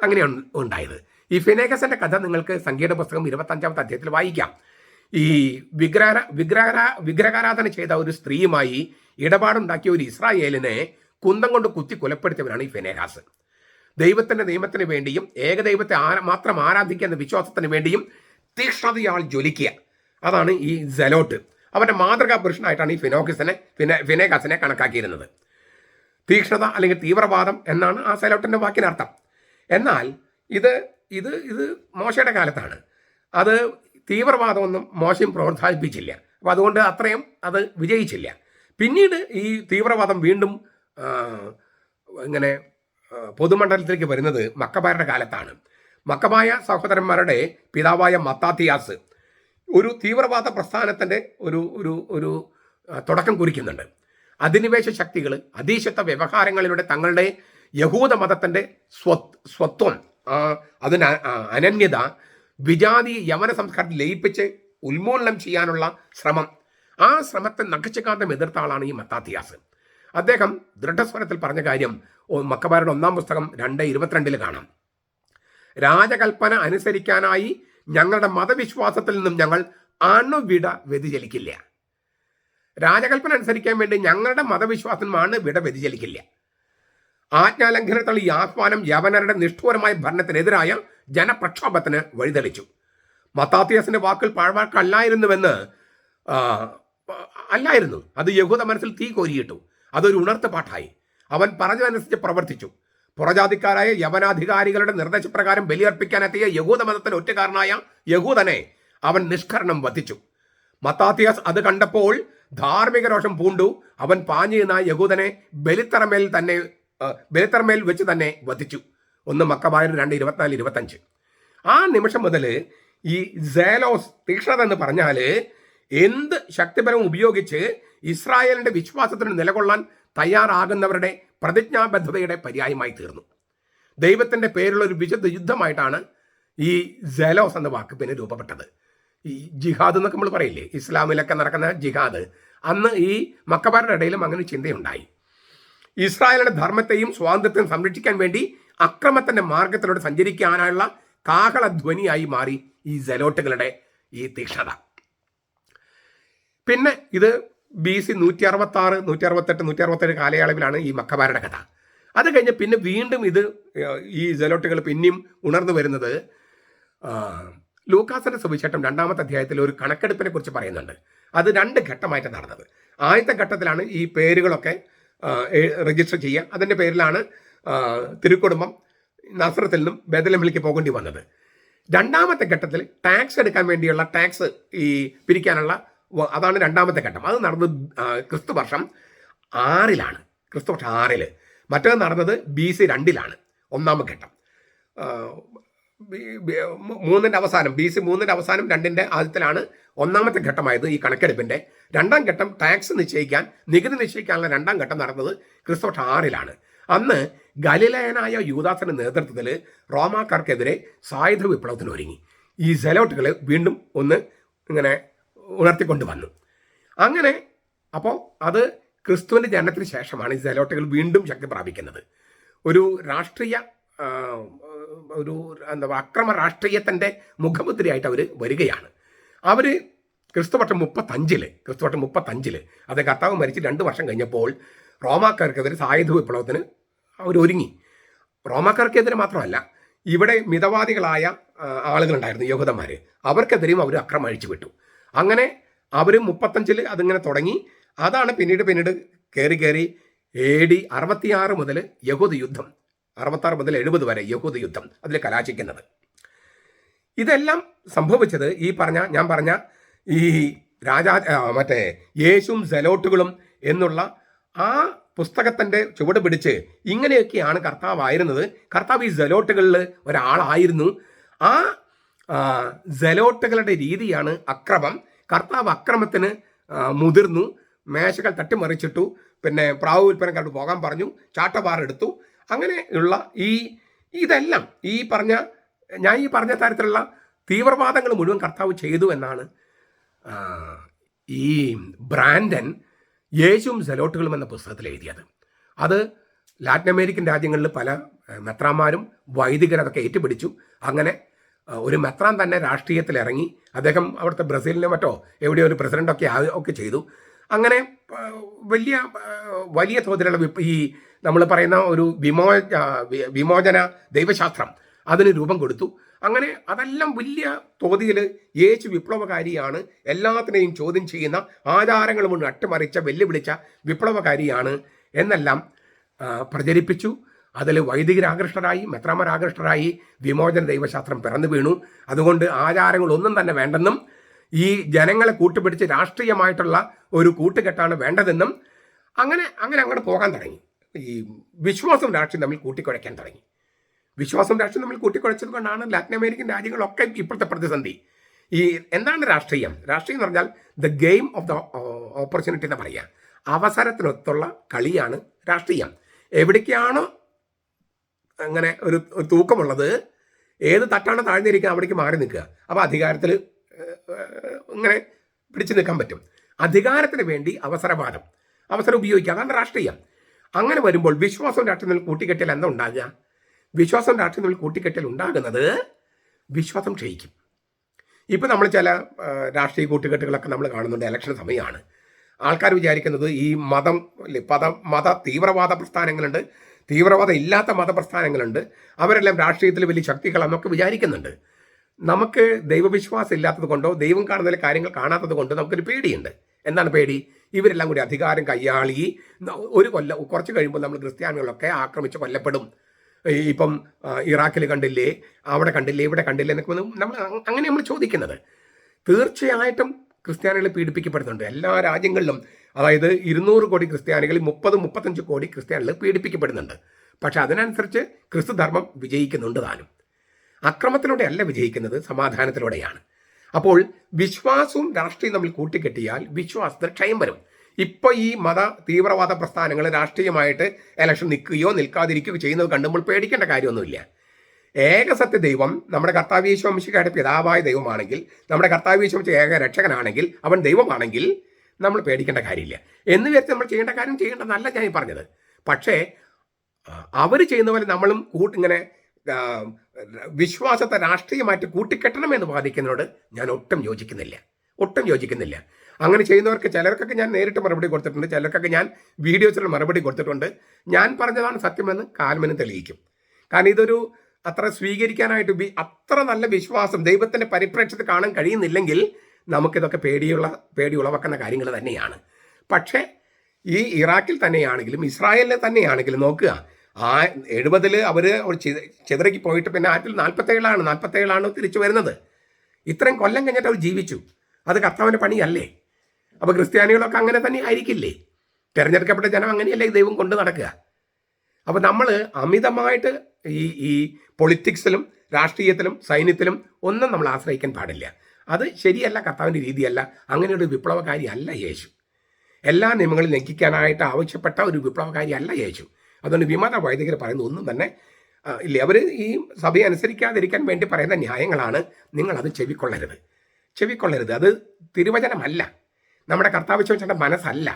അങ്ങനെയാണ് ഉണ്ടായത്. ഈ ഫിനേഗസിൻ്റെ കഥ നിങ്ങൾക്ക് സംഖ്യയുടെ പുസ്തകം 25ാമത്തെ അധ്യായത്തിൽ വായിക്കാം. ഈ വിഗ്രഹാരാധന ചെയ്ത ഒരു സ്ത്രീയുമായി ഇടപാടുണ്ടാക്കിയ ഒരു ഇസ്രായേലിനെ കുന്തം കൊണ്ട് കുത്തി കൊലപ്പെടുത്തിയവനാണ് ഈ ഫിനേഹാസ്. ദൈവത്തിൻ്റെ നിയമത്തിന് വേണ്ടിയും ഏകദൈവത്തെ മാത്രം ആരാധിക്കുന്ന വിശ്വാസത്തിന് വേണ്ടിയും തീക്ഷ്ണതയാൾ ജ്വലിക്കുക. അതാണ് ഈ സെലോട്ട്. അവൻ്റെ മാതൃകാ പുരുഷനായിട്ടാണ് ഈ ഫിനേഗാസിനെ കണക്കാക്കിയിരുന്നത്. തീക്ഷ്ണത അല്ലെങ്കിൽ തീവ്രവാദം എന്നാണ് ആ സെലോട്ടിൻ്റെ വാക്കിനർത്ഥം. എന്നാൽ ഇത് മോശയുടെ കാലത്താണ്. അത് തീവ്രവാദമൊന്നും മോശം പ്രോത്സാഹിപ്പിച്ചില്ല. അപ്പോൾ അതുകൊണ്ട് അത്രയും അത് വിജയിച്ചില്ല. പിന്നീട് ഈ തീവ്രവാദം വീണ്ടും ഇങ്ങനെ പൊതുമണ്ഡലത്തിലേക്ക് വരുന്നത് മക്കബായരുടെ കാലത്താണ്. മക്കബായ സഹോദരന്മാരുടെ പിതാവായ മത്താത്തിയാസ് ഒരു തീവ്രവാദ പ്രസ്ഥാനത്തിൻ്റെ ഒരു തുടക്കം കുറിക്കുന്നുണ്ട്. അധിനിവേശ ശക്തികൾ അധീശത്വ വ്യവഹാരങ്ങളിലൂടെ തങ്ങളുടെ യഹൂദ മതത്തിൻ്റെ സ്വത്വം, അതിന് അനന്യത വിജാതി യവന സംസ്കാരത്തിൽ ലയിപ്പിച്ച് ഉന്മൂലനം ചെയ്യാനുള്ള ശ്രമം, ആ ശ്രമത്തെ നഖശികാന്തം എതിർത്ത ആളാണ് ഈ മത്താത്തിയാസ്. അദ്ദേഹം ദൃഢസ്വരത്തിൽ പറഞ്ഞ കാര്യം മക്കബാരുടെ 1-ാം പുസ്തകം 2:22 കാണാം. രാജകൽപ്പന അനുസരിക്കാനായി ഞങ്ങളുടെ മതവിശ്വാസത്തിൽ നിന്നും ഞങ്ങൾ അണുവിട വ്യതിചലിക്കില്ല. രാജകൽപ്പന അനുസരിക്കാൻ വേണ്ടി ഞങ്ങളുടെ മതവിശ്വാസം അണുവിട വ്യതിചലിക്കില്ല. ആജ്ഞാലംഘനത്തുള്ള ഈ ആഹ്വാനം യവനരുടെ നിഷ്ഠൂരമായ ഭരണത്തിനെതിരായ ജനപ്രക്ഷോഭത്തിന് വഴിതെളിച്ചു. മത്താത്തിയസിന്റെ വാക്കുകൾ പാഴ്വാക്കല്ലായിരുന്നുവെന്ന് അല്ലായിരുന്നു. അത് യഹൂദ മനസ്സിൽ തീ കോരിയിട്ടു. അതൊരു ഉണർത്ത പാഠായി. അവൻ പറഞ്ഞതനുസരിച്ച് പ്രവർത്തിച്ചു. പുറജാതിക്കാരായ യവനാധികാരികളുടെ നിർദ്ദേശപ്രകാരം ബലിയർപ്പിക്കാനെത്തിയ യഹൂദ മതത്തിന് ഒറ്റക്കാരനായ യഹൂദനെ അവൻ നിഷ്കരണം വധിച്ചു. മത്താത്തിയസ് അത് കണ്ടപ്പോൾ ധാർമ്മിക രോഷം പൂണ്ടു. അവൻ പാഞ്ഞുന്ന യഹൂദനെ ബലിത്തറമേൽ വെച്ച് തന്നെ വധിച്ചു. 1 മക്കബായർ 2:24-25. ആ നിമിഷം മുതൽ ഈ സേലോസ്, തീക്ഷ്ണത എന്ന് പറഞ്ഞാൽ എന്ത് ശക്തിപരവും ഉപയോഗിച്ച് ഇസ്രായേലിന്റെ വിശ്വാസത്തിന് നിലകൊള്ളാൻ തയ്യാറാകുന്നവരുടെ പ്രതിജ്ഞാബദ്ധതയുടെ പര്യായമായി തീർന്നു. ദൈവത്തിന്റെ പേരുള്ള ഒരു വിശുദ്ധ യുദ്ധമായിട്ടാണ് ഈ സേലോസ് എന്ന വാക്ക് പിന്നെ രൂപപ്പെട്ടത്. ഈ ജിഹാദ് എന്നൊക്കെ നമ്മൾ പറയില്ലേ, ഇസ്ലാമിലൊക്കെ നടക്കുന്ന ജിഹാദ്, അന്ന് ഈ മക്കബാരുടെ ഇടയിലും അങ്ങനെ ചിന്തയുണ്ടായി. ഇസ്രായേലിന്റെ ധർമ്മത്തെയും സ്വാതന്ത്ര്യത്തെയും സംരക്ഷിക്കാൻ വേണ്ടി അക്രമത്തിന്റെ മാർഗത്തിലൂടെ സഞ്ചരിക്കാനുള്ള കാഹളധ്വനിയായി മാറി ഈ സെലോട്ടുകളുടെ ഈ തീക്ഷ്ണത. പിന്നെ ഇത് BC 166, 168, 167 കാലയളവിലാണ് ഈ മക്കബാരുടെ കഥ. അത് കഴിഞ്ഞ് പിന്നെ വീണ്ടും ഈ സെലോട്ടുകൾ പിന്നെയും ഉണർന്നു വരുന്നത് ലൂക്കാസിന്റെ സുവിശേഷം 2-ാമത്തെ അധ്യായത്തിൽ ഒരു കണക്കെടുപ്പിനെ കുറിച്ച് പറയുന്നുണ്ട്. അത് 2 ഘട്ടമായിട്ട് നടന്നത്. ആദ്യത്തെ ഘട്ടത്തിലാണ് ഈ പേരുകളൊക്കെ രജിസ്റ്റർ ചെയ്യുക. അതിൻ്റെ പേരിലാണ് തിരുക്കുടുംബം നസ്രത്തിൽ നിന്നും ബേത്ലഹേമിലേക്ക് പോകേണ്ടി വന്നത്. 2-ാമത്തെ ഘട്ടത്തിൽ ടാക്സ് എടുക്കാൻ വേണ്ടിയുള്ള ടാക്സ് ഈ പിരിക്കാനുള്ള, അതാണ് 2-ാമത്തെ ഘട്ടം. അത് നടന്നത് ക്രിസ്തുവർഷം 6-ലാണ്. ക്രിസ്തുവർഷം 6-ൽ. മറ്റേത് നടന്നത് BC 2-ലാണ് 1-ാമത്തെ ഘട്ടം. 3-ന്റെ അവസാനം, BC 3-ന്റെ അവസാനം 2-ന്റെ ആദ്യത്തിലാണ് 1-ാമത്തെ ഘട്ടമായത് ഈ കണക്കെടുപ്പിന്റെ. 2-ാം ഘട്ടം ടാക്സ് നിശ്ചയിക്കാൻ, നികുതി നിശ്ചയിക്കാനുള്ള 2-ാം ഘട്ടം നടന്നത് ക്രിസ്തുവർഷം 6-ലാണ്. അന്ന് ഗലിലയനായ യൂദാസിന്റെ നേതൃത്വത്തിൽ റോമാക്കാർക്കെതിരെ സായുധ വിപ്ലവത്തിന് ഒരുങ്ങി. ഈ സെലോട്ടുകൾ വീണ്ടും ഒന്ന് ഇങ്ങനെ ഉണർത്തിക്കൊണ്ട് വന്നു. അങ്ങനെ അപ്പോൾ അത് ക്രിസ്തുവിന്റെ ജനനത്തിന് ശേഷമാണ് ഈ സെലോട്ടുകൾ വീണ്ടും ശക്തി പ്രാപിക്കുന്നത്. ഒരു രാഷ്ട്രീയ അക്രമ രാഷ്ട്രീയത്തിൻ്റെ മുഖമുദ്രയായിട്ട് അവർ വരികയാണ്. അവർ ക്രിസ്തുവർഷം 35 അത് കർത്താവ് മരിച്ച് 2 വർഷം കഴിഞ്ഞപ്പോൾ റോമാക്കാർക്കെതിരെ സായുധ വിപ്ലവത്തിന് അവരൊരുങ്ങി. റോമാക്കാർക്കെതിരെ മാത്രമല്ല, ഇവിടെ മിതവാദികളായ ആളുകളുണ്ടായിരുന്നു, യഹൂദന്മാർ. അവർക്കെതിരെയും അവർ അക്രമം അഴിച്ചു വിട്ടു. അങ്ങനെ അവർ 35 അതിങ്ങനെ തുടങ്ങി. അതാണ് പിന്നീട് കയറി AD 66 മുതൽ യഹൂദ യുദ്ധം, 66 മുതൽ 70 വരെ യഹൂദ യുദ്ധം അതിൽ കലാശിക്കുന്നത്. ഇതെല്ലാം സംഭവിച്ചത് ഞാൻ പറഞ്ഞ ഈ യേശുവും സെലോട്ടുകളും എന്നുള്ള ആ പുസ്തകത്തിൻ്റെ ചുവട് പിടിച്ച് ഇങ്ങനെയൊക്കെയാണ് കർത്താവായിരുന്നത്. കർത്താവ് ഈ സെലോട്ടുകളിൽ ഒരാളായിരുന്നു. ആ സെലോട്ടുകളുടെ രീതിയാണ് അക്രമം. കർത്താവ് അക്രമത്തിന് മുതിർന്നു. മേശകൾ തട്ടിമറിച്ചിട്ടു. പിന്നെ പ്രാവ് വിൽപ്പനക്കാരോട് പോകാൻ പറഞ്ഞു. ചാട്ടവാറെടുത്തു. അങ്ങനെയുള്ള ഇതെല്ലാം ഞാൻ ഈ പറഞ്ഞ തരത്തിലുള്ള തീവ്രവാദങ്ങൾ മുഴുവൻ കർത്താവ് ചെയ്തു എന്നാണ് ഈ ബ്രാൻഡൻ യേശുവും സെലോട്ടുകളും എന്ന പുസ്തകത്തിൽ എഴുതിയത്. അത് ലാറ്റിൻ അമേരിക്കൻ രാജ്യങ്ങളിൽ പല മെത്രാന്മാരും വൈദികരും അതൊക്കെ ഏറ്റുപിടിച്ചു. അങ്ങനെ ഒരു മെത്രാൻ തന്നെ രാഷ്ട്രീയത്തിൽ ഇറങ്ങി. അദ്ദേഹം അവിടുത്തെ ബ്രസീലിനെ മറ്റോ എവിടെയോ ഒരു പ്രസിഡൻ്റൊക്കെ ചെയ്തു. അങ്ങനെ വലിയ തോതിലുള്ള ഈ നമ്മൾ പറയുന്ന ഒരു വിമോചന ദൈവശാസ്ത്രം അതിന് രൂപം കൊടുത്തു. അങ്ങനെ അതെല്ലാം വലിയ തോതിൽ യേശു വിപ്ലവകാരിയാണ്, എല്ലാത്തിനെയും ചോദ്യം ചെയ്യുന്ന, ആചാരങ്ങൾ മുഴുവൻ അട്ടിമറിച്ച വെല്ലുവിളിച്ച വിപ്ലവകാരിയാണ് എന്നെല്ലാം പ്രചരിപ്പിച്ചു. അതിൽ വൈദികരാകൃഷ്ടരായി, മെത്രാന്മാരാകൃഷ്ടരായി വിമോചന ദൈവശാസ്ത്രം പിറന്നു വീണു. അതുകൊണ്ട് ആചാരങ്ങളൊന്നും തന്നെ വേണ്ടെന്നും ഈ ജനങ്ങളെ കൂട്ടുപിടിച്ച് രാഷ്ട്രീയമായിട്ടുള്ള ഒരു കൂട്ടുകെട്ടാണ് വേണ്ടതെന്നും അങ്ങനെ പോകാൻ തുടങ്ങി. ഈ വിശ്വാസം രാഷ്ട്രീയം തമ്മിൽ കൂട്ടിക്കുഴയ്ക്കാൻ തുടങ്ങി. വിശ്വാസം രാഷ്ട്രീയം തമ്മിൽ കൂട്ടിക്കുഴച്ചത് കൊണ്ടാണ് ലാറ്റിൻ അമേരിക്കൻ രാജ്യങ്ങളൊക്കെ ഇപ്പോഴത്തെ പ്രതിസന്ധി. എന്താണ് രാഷ്ട്രീയം? രാഷ്ട്രീയം എന്ന് പറഞ്ഞാൽ the game of the opportunity എന്ന് പറയുക. അവസരത്തിനൊത്തുള്ള കളിയാണ് രാഷ്ട്രീയം. എവിടേക്കാണോ അങ്ങനെ ഒരു തൂക്കമുള്ളത്, ഏത് തട്ടാണ് താഴ്ന്നിരിക്കുക അവിടേക്ക് മാറി നിൽക്കുക. അപ്പോൾ അധികാരത്തിൽ ഇങ്ങനെ പിടിച്ചു നിൽക്കാൻ പറ്റും. അധികാരത്തിന് വേണ്ടി അവസരവാദം, അവസരം ഉപയോഗിക്കുക. അതാണ് രാഷ്ട്രീയം. അങ്ങനെ വരുമ്പോൾ വിശ്വാസവും രാഷ്ട്രീയം തമ്മിൽ കൂട്ടിക്കെട്ടിയാൽ എന്താ ഉണ്ടാകുക? വിശ്വാസം രാഷ്ട്രീയം തമ്മിൽ കൂട്ടിക്കെട്ടിയാൽ ഉണ്ടാകുന്നത് വിശ്വാസം ക്ഷയിക്കും. ഇപ്പം നമ്മൾ ചില രാഷ്ട്രീയ കൂട്ടുകെട്ടുകളൊക്കെ നമ്മൾ കാണുന്നുണ്ട്. ഇലക്ഷൻ സമയമാണ്. ആൾക്കാർ വിചാരിക്കുന്നത് ഈ മത തീവ്രവാദ പ്രസ്ഥാനങ്ങളുണ്ട്, തീവ്രവാദം ഇല്ലാത്ത മതപ്രസ്ഥാനങ്ങളുണ്ട്, അവരെല്ലാം രാഷ്ട്രീയത്തിൽ വലിയ ശക്തികളെന്നൊക്കെ വിചാരിക്കുന്നുണ്ട്. നമുക്ക് ദൈവവിശ്വാസം ഇല്ലാത്തത് കൊണ്ടോ ദൈവം കാണുന്ന കാര്യങ്ങൾ കാണാത്തത് കൊണ്ടോ നമുക്കൊരു പേടിയുണ്ട്. എന്താണ് പേടി? ഇവരെല്ലാം കൂടി അധികാരം കയ്യാളി കുറച്ച് കഴിയുമ്പോൾ നമ്മൾ ക്രിസ്ത്യാനികളൊക്കെ ആക്രമിച്ച് കൊല്ലപ്പെടും. ഇപ്പം ഇറാഖിൽ കണ്ടില്ലേ, അവിടെ കണ്ടില്ലേ, ഇവിടെ കണ്ടില്ലേ എന്നൊക്കെ നമ്മൾ ചോദിക്കുന്നത്. തീർച്ചയായിട്ടും ക്രിസ്ത്യാനികൾ പീഡിപ്പിക്കപ്പെടുന്നുണ്ട് എല്ലാ രാജ്യങ്ങളിലും. അതായത് 200 കോടി ക്രിസ്ത്യാനികളിൽ 30-35 കോടി ക്രിസ്ത്യാനികൾ പീഡിപ്പിക്കപ്പെടുന്നുണ്ട്. പക്ഷെ അതിനനുസരിച്ച് ക്രിസ്തുധർമ്മം വിജയിക്കുന്നുണ്ട് താനും. അക്രമത്തിലൂടെയല്ല വിജയിക്കുന്നത്, സമാധാനത്തിലൂടെയാണ്. അപ്പോൾ വിശ്വാസവും രാഷ്ട്രീയവും തമ്മിൽ കൂട്ടിക്കെട്ടിയാൽ വിശ്വാസത്തിൽ ക്ഷയം വരും. ഇപ്പോൾ ഈ തീവ്രവാദ പ്രസ്ഥാനങ്ങൾ രാഷ്ട്രീയമായിട്ട് ഇലക്ഷൻ നിൽക്കുകയോ നിൽക്കാതിരിക്കുകയോ ചെയ്യുന്നത് കണ്ടുമ്പോൾ പേടിക്കേണ്ട കാര്യമൊന്നുമില്ല. ഏകസത്യ ദൈവം നമ്മുടെ കർത്താവ് യേശു മിശിഹായുടെ പിതാവായ ദൈവമാണെങ്കിൽ, നമ്മുടെ കർത്താവ് യേശു ഏക രക്ഷകനാണെങ്കിൽ, അവൻ ദൈവമാണെങ്കിൽ നമ്മൾ പേടിക്കേണ്ട കാര്യമില്ല. എന്ന് വിചാരിച്ച് നമ്മൾ ചെയ്യേണ്ട കാര്യം ചെയ്യേണ്ടതല്ല ഞാൻ പറഞ്ഞത്. പക്ഷേ അവർ ചെയ്യുന്ന പോലെ നമ്മളും ഇങ്ങനെ വിശ്വാസത്തെ രാഷ്ട്രീയമായിട്ട് കൂട്ടിക്കെട്ടണമെന്ന് വാദിക്കുന്നതിനോട് ഞാൻ ഒട്ടും യോജിക്കുന്നില്ല. അങ്ങനെ ചെയ്യുന്നവർക്ക് ചിലർക്കൊക്കെ ഞാൻ നേരിട്ട് മറുപടി കൊടുത്തിട്ടുണ്ട്, ചിലർക്കൊക്കെ ഞാൻ വീഡിയോസിൽ മറുപടി കൊടുത്തിട്ടുണ്ട്. ഞാൻ പറഞ്ഞതാണ് സത്യമെന്ന് കാലമെന്ന് തെളിയിക്കും. കാരണം ഇതൊരു അത്ര സ്വീകരിക്കാനായിട്ട് അത്ര നല്ല വിശ്വാസം ദൈവത്തിൻ്റെ പരിപ്രേക്ഷ്യത്തിൽ കാണാൻ കഴിയുന്നില്ലെങ്കിൽ നമുക്കിതൊക്കെ പേടിയുളവാക്കുന്ന കാര്യങ്ങൾ തന്നെയാണ്. പക്ഷേ ഈ ഇറാഖിൽ തന്നെയാണെങ്കിലും ഇസ്രായേലിൽ തന്നെയാണെങ്കിലും നോക്കുക, 70 അവർ ചിതറയ്ക്ക് പോയിട്ട് പിന്നെ 47 തിരിച്ചു വരുന്നത്. ഇത്രയും കൊല്ലം കഴിഞ്ഞിട്ട് അവർ ജീവിച്ചു. അത് കർത്താവിൻ്റെ പണിയല്ലേ? അപ്പോൾ ക്രിസ്ത്യാനികളൊക്കെ അങ്ങനെ തന്നെ ആയിരിക്കില്ലേ? തിരഞ്ഞെടുക്കപ്പെട്ട ജനം അങ്ങനെയല്ലേ ദൈവം കൊണ്ട് നടക്കുക? അപ്പോൾ നമ്മൾ അമിതമായിട്ട് ഈ പൊളിറ്റിക്സിലും രാഷ്ട്രീയത്തിലും സൈന്യത്തിലും ഒന്നും നമ്മൾ ആശ്രയിക്കാൻ പാടില്ല. അത് ശരിയല്ല, കർത്താവിൻ്റെ രീതിയല്ല. അങ്ങനെയൊരു വിപ്ലവകാരി അല്ല യേശു. എല്ലാ നിയമങ്ങളും ലംഘിക്കാനായിട്ട് ആവശ്യപ്പെട്ട ഒരു വിപ്ലവകാരി അല്ല യേശു. അതുകൊണ്ട് വിമത വൈദികർ പറയുന്ന ഒന്നും തന്നെ ഇല്ല. അവർ ഈ സഭയെ അനുസരിക്കാതിരിക്കാൻ വേണ്ടി പറയുന്ന ന്യായങ്ങളാണ്. നിങ്ങളത് ചെവിക്കൊള്ളരുത്. അത് തിരുവചനമല്ല, നമ്മുടെ കർത്താവ് ചോദിച്ചേണ്ട മനസ്സല്ല.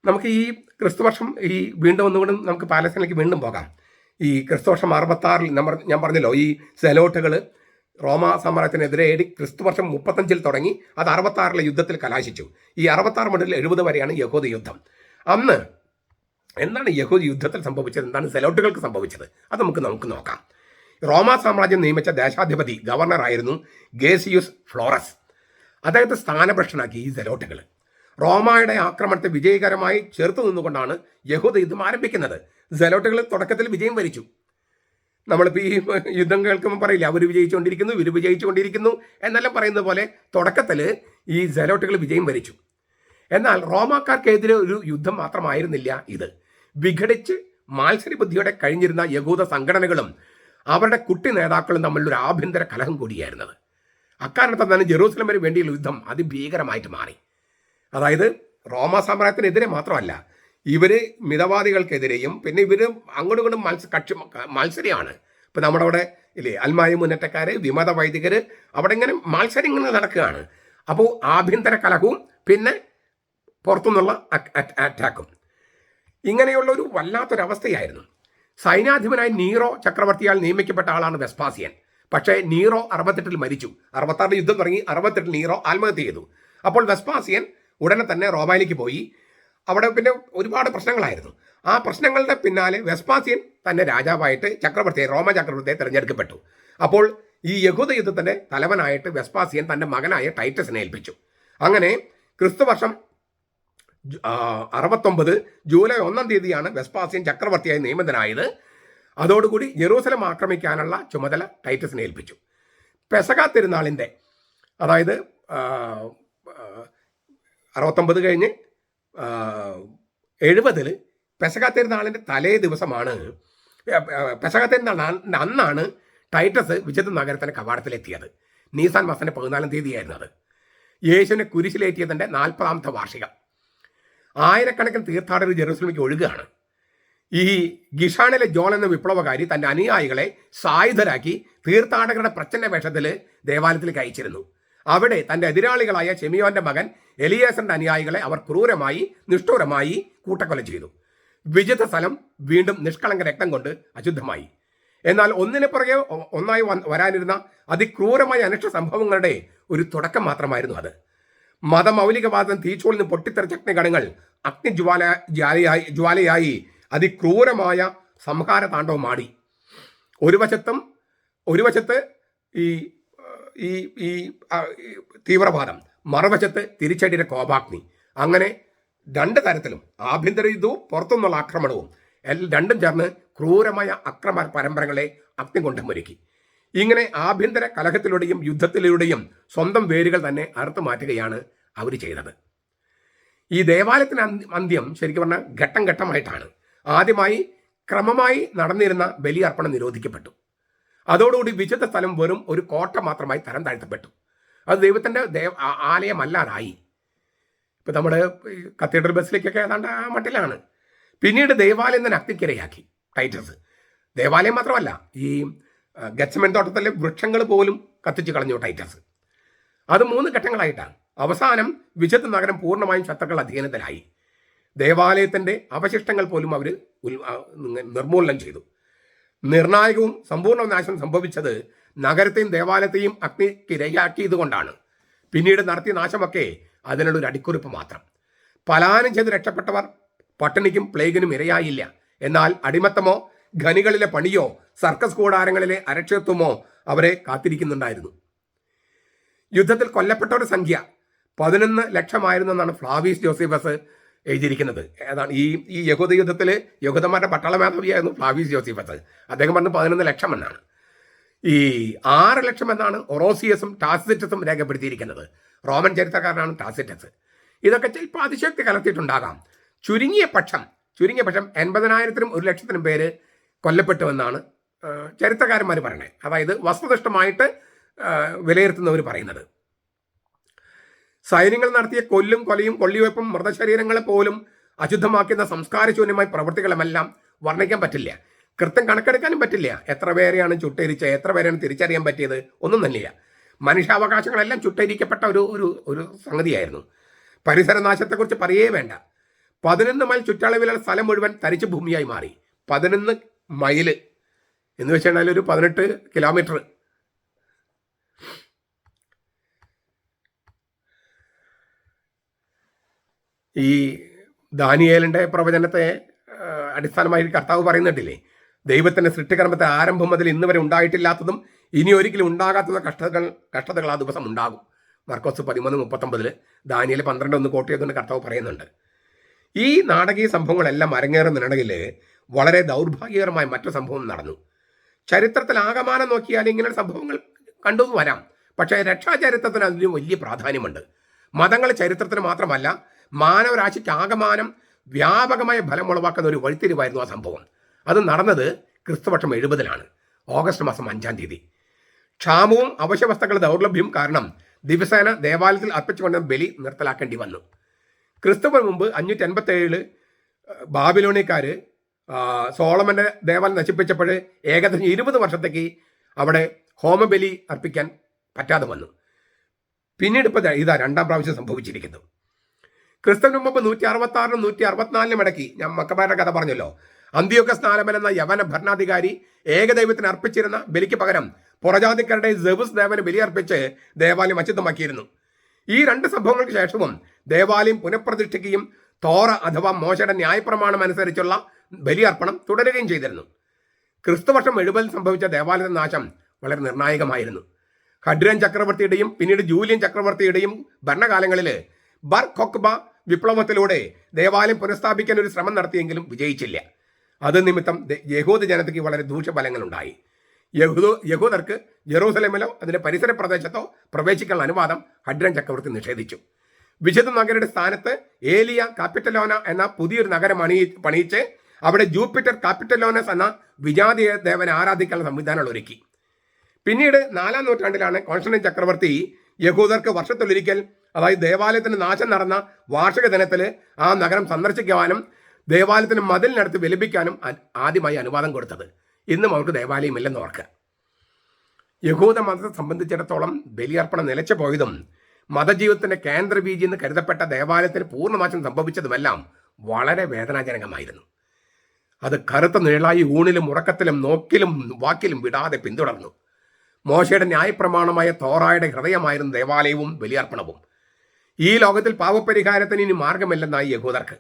നമുക്ക് ഈ ക്രിസ്തുവർഷം വീണ്ടും ഒന്നുകൂടും നമുക്ക് പാലസ്തീനിലേക്ക് വീണ്ടും പോകാം. ഈ ക്രിസ്തുവർഷം 66 ഞാൻ പറഞ്ഞല്ലോ, ഈ സെലോട്ടുകൾ റോമാ സാമ്രാജ്യത്തിനെതിരെ ക്രിസ്തുവർഷം 35 തുടങ്ങി. അത് 66 യുദ്ധത്തിൽ കലാശിച്ചു. ഈ 66 മുതൽ 70 വരെയാണ് യഹൂദ യുദ്ധം. അന്ന് എന്താണ് യഹൂദ യുദ്ധത്തിൽ സംഭവിച്ചത്, എന്താണ് സെലോട്ടുകൾക്ക് സംഭവിച്ചത്, അത് നമുക്ക് നോക്കാം. റോമാ സാമ്രാജ്യം നിയമിച്ച ദേശാധിപതി ഗവർണറായിരുന്നു ഗേസിയുസ് ഫ്ലോറസ്. അദ്ദേഹത്തെ സ്ഥാനഭ്രഷ്ടനാക്കി ഈ സെലോട്ടുകൾ. റോമയുടെ ആക്രമണത്തെ വിജയകരമായി ചേർത്ത് നിന്നുകൊണ്ടാണ് യഹൂദ യുദ്ധം ആരംഭിക്കുന്നത്. സെലോട്ടുകൾ തുടക്കത്തിൽ വിജയം വരിച്ചു. നമ്മളിപ്പോൾ ഈ യുദ്ധം കേൾക്കുമ്പോൾ പറയില്ല, അവർ വിജയിച്ചുകൊണ്ടിരിക്കുന്നു, ഇവർ വിജയിച്ചുകൊണ്ടിരിക്കുന്നു എന്നെല്ലാം പറയുന്നത് പോലെ തുടക്കത്തിൽ ഈ സെലോട്ടുകൾ വിജയം വരിച്ചു. എന്നാൽ റോമാക്കാർക്കെതിരെ ഒരു യുദ്ധം മാത്രമായിരുന്നില്ല ഇത്. വിഘടിച്ച് മാത്സര്യബുദ്ധിയോടെ കഴിഞ്ഞിരുന്ന യഹൂദ സംഘടനകളും അവരുടെ കുട്ടി നേതാക്കളും തമ്മിലൊരു ആഭ്യന്തര കലഹം കൂടിയായിരുന്നത്. അക്കാരണത്താൽ തന്നെ ജെറൂസലമിന് വേണ്ടിയുള്ള യുദ്ധം അതിഭീകരമായിട്ട് മാറി. അതായത് റോമാ സാമ്രാജ്യത്തിനെതിരെ മാത്രമല്ല, ഇവർ മിതവാദികൾക്കെതിരെയും പിന്നെ ഇവർ അങ്ങോട്ടും ഇങ്ങോട്ടും മത്സരമാണ്. ഇപ്പം നമ്മുടെ അവിടെ ഇല്ലേ അൽമായ മുന്നേറ്റക്കാർ, വിമത വൈദികർ, അവിടെ ഇങ്ങനെ മത്സരങ്ങൾ നടക്കുകയാണ്. അപ്പോൾ ആഭ്യന്തര കലഹവും പിന്നെ പുറത്തുനിന്നുള്ള അറ്റാക്കും, ഇങ്ങനെയുള്ള ഒരു വല്ലാത്തൊരവസ്ഥയായിരുന്നു. സൈന്യാധിപനായി നീറോ ചക്രവർത്തിയാൽ നിയമിക്കപ്പെട്ട ആളാണ് വെസ്പാസിയൻ. പക്ഷേ നീറോ 68 മരിച്ചു. 66 യുദ്ധം തുടങ്ങി, 68 നീറോ ആത്മഹത്യ ചെയ്തു. അപ്പോൾ വെസ്പാസിയൻ ഉടനെ തന്നെ റോമയിലേക്ക് പോയി. അവിടെ പിന്നെ ഒരുപാട് പ്രശ്നങ്ങളായിരുന്നു. ആ പ്രശ്നങ്ങളുടെ പിന്നാലെ വെസ്പാസിയൻ തന്നെ രാജാവായിട്ട് റോമ ചക്രവർത്തിയെ തിരഞ്ഞെടുക്കപ്പെട്ടു. അപ്പോൾ ഈ യഹൂദ യുദ്ധത്തിൻ്റെ തലവനായിട്ട് വെസ്പാസിയൻ തൻ്റെ മകനായ ടൈറ്റസിനെ ഏൽപ്പിച്ചു. അങ്ങനെ ക്രിസ്തുവർഷം 69 ജൂലൈ 1 തീയതിയാണ് വെസ്പാസിയൻ ചക്രവർത്തിയായി നിയമിതനായത്. അതോടുകൂടി ജെറൂസലം ആക്രമിക്കാനുള്ള ചുമതല ടൈറ്റസിനെ ഏൽപ്പിച്ചു. പെസഹ തിരുനാളിൻ്റെ, അതായത് 69 കഴിഞ്ഞ് 70 പെസഹ തിരുനാളിൻ്റെ തലേ ദിവസമാണ്. പെസഹ തിരുനാളിൻ്റെ അന്നാണ് ടൈറ്റസ് വിശുദ്ധ നഗരത്തിൻ്റെ കവാടത്തിലെത്തിയത്. നീസാൻ മാസത്തിൻ്റെ 14 തീയതിയായിരുന്നു അത്. യേശുവിനെ കുരിശിലേറ്റിയതിൻ്റെ 40ാമത്തെ വാർഷികം. ആയിരക്കണക്കിന് തീർത്ഥാടകർ ജെറൂസലമിലേക്ക് ഒഴുകുകയാണ്. ഈ ഗിഷാണിലെ ജോൺ എന്ന വിപ്ലവകാരി തൻ്റെ അനുയായികളെ സായുധരാക്കി തീർത്ഥാടകരുടെ പ്രച്ഛന്ന വേഷത്തിൽ ദേവാലയത്തിലേക്ക് അയച്ചിരുന്നു. അവിടെ തന്റെ എതിരാളികളായ ഷിമിയോന്റെ മകൻ എലിയേസറിന്റെ അനുയായികളെ അവർ ക്രൂരമായി നിഷ്ഠൂരമായി കൂട്ടക്കൊല ചെയ്തു. വിജിത സ്ഥലം വീണ്ടും നിഷ്കളങ്ക രക്തം കൊണ്ട് അശുദ്ധമായി. എന്നാൽ ഒന്നിനു പുറകെ ഒന്നായി വരാനിരുന്ന അതിക്രൂരമായ അനിഷ്ട സംഭവങ്ങളുടെ ഒരു തുടക്കം മാത്രമായിരുന്നു അത്. മതമൗലികവാദം തീച്ചോളിൽ നിന്ന് പൊട്ടിത്തെറിച്ച അഗ്നികണങ്ങൾ ജ്വാലയായി അതിക്രൂരമായ സംഹാര താണ്ഡവമാടി. ഒരു വശത്ത് ഈ ഈ ഈ തീവ്രവാദം, മറുവശത്ത് തിരിച്ചടിയുടെ കോപാഗ്നി. അങ്ങനെ രണ്ട് തരത്തിലും ആഭ്യന്തര യുദ്ധവും പുറത്തുനിന്നുള്ള ആക്രമണവും രണ്ടും ചേർന്ന് ക്രൂരമായ അക്രമ പരമ്പരകളെ അഗ്നി കൊണ്ടുമൊരുക്കി. ഇങ്ങനെ ആഭ്യന്തര കലഹത്തിലൂടെയും യുദ്ധത്തിലൂടെയും സ്വന്തം വേരുകൾ തന്നെ അറുത്തു മാറ്റുകയാണ് അവർ ചെയ്തത്. ഈ ദേവാലയത്തിന് അന്ത്യം ശരിക്കും പറഞ്ഞാൽ ഘട്ടം ഘട്ടമായിട്ടാണ്. ആദ്യമായി ക്രമമായി നടന്നിരുന്ന ബലിയർപ്പണം നിരോധിക്കപ്പെട്ടു. അതോടുകൂടി വിശുദ്ധ സ്ഥലം വെറും ഒരു കോട്ട മാത്രമായി തരം താഴ്ത്തപ്പെട്ടു. അത് ദൈവത്തിൻ്റെ ആലയമല്ലാതായി. ഇപ്പം നമ്മുടെ കത്തീഡ്രൽ ബസിലേക്കൊക്കെ ഏതാണ്ട് ആ മട്ടിലാണ്. പിന്നീട് ദേവാലയം തന്നെ അഗ്നിക്കിരയാക്കി ടൈറ്റസ്. ദേവാലയം മാത്രമല്ല, ഈ ഗെത്സമൻ തോട്ടത്തിലെ വൃക്ഷങ്ങൾ പോലും കത്തിച്ചു കളഞ്ഞു ടൈറ്റസ്. അത് 3 ഘട്ടങ്ങളായിട്ടാണ്. അവസാനം വിശുദ്ധ നഗരം പൂർണ്ണമായും ശത്രുക്കൾ അധീനത്തിലായി. ദേവാലയത്തിൻ്റെ അവശിഷ്ടങ്ങൾ പോലും അവർ നിർമൂലനം ചെയ്തു. നിർണായകവും സമ്പൂർണ്ണ നാശം സംഭവിച്ചത് നഗരത്തെയും ദേവാലയത്തെയും അഗ്നിക്കിരയാക്കിയതുകൊണ്ടാണ്. പിന്നീട് നടത്തിയ നാശമൊക്കെ അതിനുള്ളൊരു അടിക്കുറിപ്പ് മാത്രം. പലായനം ചെയ്ത് രക്ഷപ്പെട്ടവർ പട്ടിണിക്കും പ്ലേഗിനും ഇരയായില്ല. എന്നാൽ അടിമത്തമോ ഖനികളിലെ പണിയോ സർക്കസ് കൂടാരങ്ങളിലെ അരക്ഷിത്വമോ അവരെ കാത്തിരിക്കുന്നുണ്ടായിരുന്നു. യുദ്ധത്തിൽ കൊല്ലപ്പെട്ടവരുടെ സംഖ്യ 11 ലക്ഷമായിരുന്നെന്നാണ് ഫ്ലാവിയസ് ജോസഫസ് എഴുതിയിരിക്കുന്നത്. ഏതാണ് ഈ യഹൂദ യുദ്ധത്തിൽ യഹൂദന്മാരുടെ പട്ടാള മേധാവിയായിരുന്നു ഫ്ലാവിയസ് ജോസഫസ്. അദ്ദേഹം പറഞ്ഞ 11 ലക്ഷം എന്നാണ്. ഈ 6 ലക്ഷം എന്നാണ് ഒറോസിയസും ടാസിറ്റസും രേഖപ്പെടുത്തിയിരിക്കുന്നത്. റോമൻ ചരിത്രകാരനാണ് ടാസിറ്റസ്. ഇതൊക്കെ ചിലപ്പോൾ അതിശക്തി കലർത്തിയിട്ടുണ്ടാകാം. ചുരുങ്ങിയ പക്ഷം 80,000-നും 1,00,000-നും പേര് കൊല്ലപ്പെട്ടുവെന്നാണ് ചരിത്രകാരന്മാർ പറയുന്നത്. അതായത് വസ്തുനിഷ്ഠമായിട്ട് വിലയിരുത്തുന്നവർ പറയുന്നത്. സൈന്യങ്ങൾ നടത്തിയ കൊലയും കൊള്ളിവെപ്പും മൃതശരീരങ്ങളെ പോലും അശുദ്ധമാക്കുന്ന സംസ്കാരശൂന്യമായ പ്രവൃത്തികളുമെല്ലാം വർണ്ണിക്കാൻ പറ്റില്ല. കൃത്യം കണക്കെടുക്കാനും പറ്റില്ല. എത്ര പേരെയാണ് ചുട്ടരിച്ചത്, എത്ര പേരെയാണ് തിരിച്ചറിയാൻ പറ്റിയത്, ഒന്നും തന്നെയില്ല. മനുഷ്യാവകാശങ്ങളെല്ലാം ചുട്ടരിക്കപ്പെട്ട ഒരു സംഗതിയായിരുന്നു. പരിസര നാശത്തെക്കുറിച്ച് പറയേ വേണ്ട. 11 മൈൽ ചുറ്റളവിലുള്ള സ്ഥലം മുഴുവൻ തരിച്ചു ഭൂമിയായി മാറി. 11 മൈൽ എന്ന് വെച്ച് കഴിഞ്ഞാൽ ഒരു 18 കിലോമീറ്റർ. ഈ ദാനിയേലിൻ്റെ പ്രവചനത്തെ അടിസ്ഥാനമായി കർത്താവ് പറയുന്നുണ്ടില്ലേ, ദൈവത്തിൻ്റെ സൃഷ്ടികർമ്മത്തെ ആരംഭം മുതൽ ഇന്ന് വരെ ഉണ്ടായിട്ടില്ലാത്തതും ഇനി ഒരിക്കലും ഉണ്ടാകാത്തതും കഷ്ടതകൾ ആ ദിവസം ഉണ്ടാകും. മർക്കോസ് 13:39 ദാനിയേൽ 12:1 കോട്ട് ചെയ്തുകൊണ്ട് കർത്താവ് പറയുന്നുണ്ട്. ഈ നാടകീയ സംഭവങ്ങളെല്ലാം അരങ്ങേറുന്നിടയിൽ വളരെ ദൗർഭാഗ്യകരമായ മറ്റു സംഭവം നടന്നു. ചരിത്രത്തിൽ ആകമാനം നോക്കിയാൽ ഇങ്ങനെ സംഭവങ്ങൾ കണ്ടു വരാം. പക്ഷേ രക്ഷാചരിത്രത്തിന് അതിലും വലിയ പ്രാധാന്യമുണ്ട്. മതങ്ങൾ ചരിത്രത്തിന് മാത്രമല്ല, മാനവരാശിക്ക് ആകമാനം വ്യാപകമായ ഫലം ഉളവാക്കുന്ന ഒരു വഴിത്തിരിവായിരുന്നു ആ സംഭവം. അത് നടന്നത് ക്രിസ്തുവർഷം 70-ലാണ്, ഓഗസ്റ്റ് മാസം 5-ാം തീയതി. ക്ഷാമവും അവശ്യവസ്തുക്കളുടെ ദൗർലഭ്യവും കാരണം ദിവസേന ദേവാലയത്തിൽ അർപ്പിച്ചുകൊണ്ട് ബലി നിർത്തലാക്കേണ്ടി വന്നു. ക്രിസ്തുവിന് മുമ്പ് 587 ബാബിലോണിയക്കാർ സോളമന്റെ ദേവാലയം നശിപ്പിച്ചപ്പോൾ ഏകദേശം 20 വർഷത്തേക്ക് അവിടെ ഹോമബലി അർപ്പിക്കാൻ പറ്റാതെ വന്നു. പിന്നീട് ഇപ്പോൾ ഇതാ 2ാം പ്രാവശ്യം സംഭവിച്ചിരിക്കുന്നു. ക്രിസ്തുവിന് മുമ്പ് 166-നും 164-നും ഇടയ്ക്ക് ഞാൻ മക്കബാരുടെ കഥ പറഞ്ഞല്ലോ. അന്ത്യോക്കസ് നാലമൻ എന്ന യവന ഭരണാധികാരി ഏകദൈവത്തിന് അർപ്പിച്ചിരുന്ന ബലിക്ക് പകരം പുറജാതിക്കാരുടെ സെബുസ് ദേവന് ബലിയർപ്പിച്ച് ദേവാലയം അശുദ്ധമാക്കിയിരുന്നു. ഈ 2 സംഭവങ്ങൾക്ക് ശേഷവും ദേവാലയം പുനഃപ്രതിഷ്ഠിക്കുകയും തോറ അഥവാ മോശയുടെ ന്യായപ്രമാണം അനുസരിച്ചുള്ള ബലിയർപ്പണം തുടരുകയും ചെയ്തിരുന്നു. ക്രിസ്തുവർഷം 70 സംഭവിച്ച ദേവാലയ നാശം വളരെ നിർണായകമായിരുന്നു. ഹഡ്രിയൻ ചക്രവർത്തിയുടെയും പിന്നീട് ജൂലിയൻ ചക്രവർത്തിയുടെയും ഭരണകാലങ്ങളിൽ ബർ ഖൊഖ്ബ വിപ്ലവത്തിലൂടെ ദേവാലയം പുനഃസ്ഥാപിക്കാൻ ഒരു ശ്രമം നടത്തിയെങ്കിലും വിജയിച്ചില്ല. അത് നിമിത്തം യഹൂദ ജനതയ്ക്ക് വളരെ ദൂഷ്യഫലങ്ങളുണ്ടായി. യഹൂദർക്ക് ജെറൂസലേമിലോ അതിൻ്റെ പരിസര പ്രദേശത്തോ പ്രവേശിക്കാനുള്ള അനുവാദം ഹഡ്രിയൻ ചക്രവർത്തി നിഷേധിച്ചു. വിശുദ്ധ നഗരയുടെ സ്ഥാനത്ത് ഏലിയ കാപ്പിറ്റലോന എന്ന പുതിയൊരു നഗരം പണിയിച്ച് അവിടെ ജൂപ്പിറ്റർ കാപ്പിറ്റലോനസ് എന്ന വിജാതീയ ദേവനെ ആരാധിക്കാനുള്ള സംവിധാനങ്ങൾ ഒരുക്കി. പിന്നീട് 4-ാം നൂറ്റാണ്ടിലാണ് കോൺസ്റ്റന്റൈൻ ചക്രവർത്തി യഹൂദർക്ക് വർഷത്തിലൊരിക്കൽ, അതായത് ദേവാലയത്തിന് നാശം നടന്ന വാർഷിക ദിനത്തിൽ ആ നഗരം സന്ദർശിക്കുവാനും ദേവാലയത്തിന് മതിലിനടുത്ത് വിലപിക്കാനും ആദ്യമായി അനുവാദം കൊടുത്തത്. ഇന്നും അവർക്ക് ദേവാലയമില്ലെന്ന് ഓർക്കുക. യഹൂദ മതത്തെ സംബന്ധിച്ചിടത്തോളം ബലിയർപ്പണം നിലച്ചു പോയതും മതജീവിതത്തിന്റെ കേന്ദ്രബീജി എന്ന് കരുതപ്പെട്ട ദേവാലയത്തിന് പൂർണ്ണനാശം സംഭവിച്ചതുമെല്ലാം വളരെ വേദനാജനകമായിരുന്നു. അത് കറുത്ത നിഴലായി ഊണിലും ഉറക്കത്തിലും നോക്കിലും വാക്കിലും വിടാതെ പിന്തുടർന്നു. മോശയുടെ ന്യായപ്രമാണമായ തോറായുടെ ഹൃദയമായിരുന്നു ദേവാലയവും ബലിയർപ്പണവും. ഈ ലോകത്തിൽ പാവപരിഹാരത്തിന് ഇനി മാർഗമില്ലെന്നായി യഹൂദർക്ക്.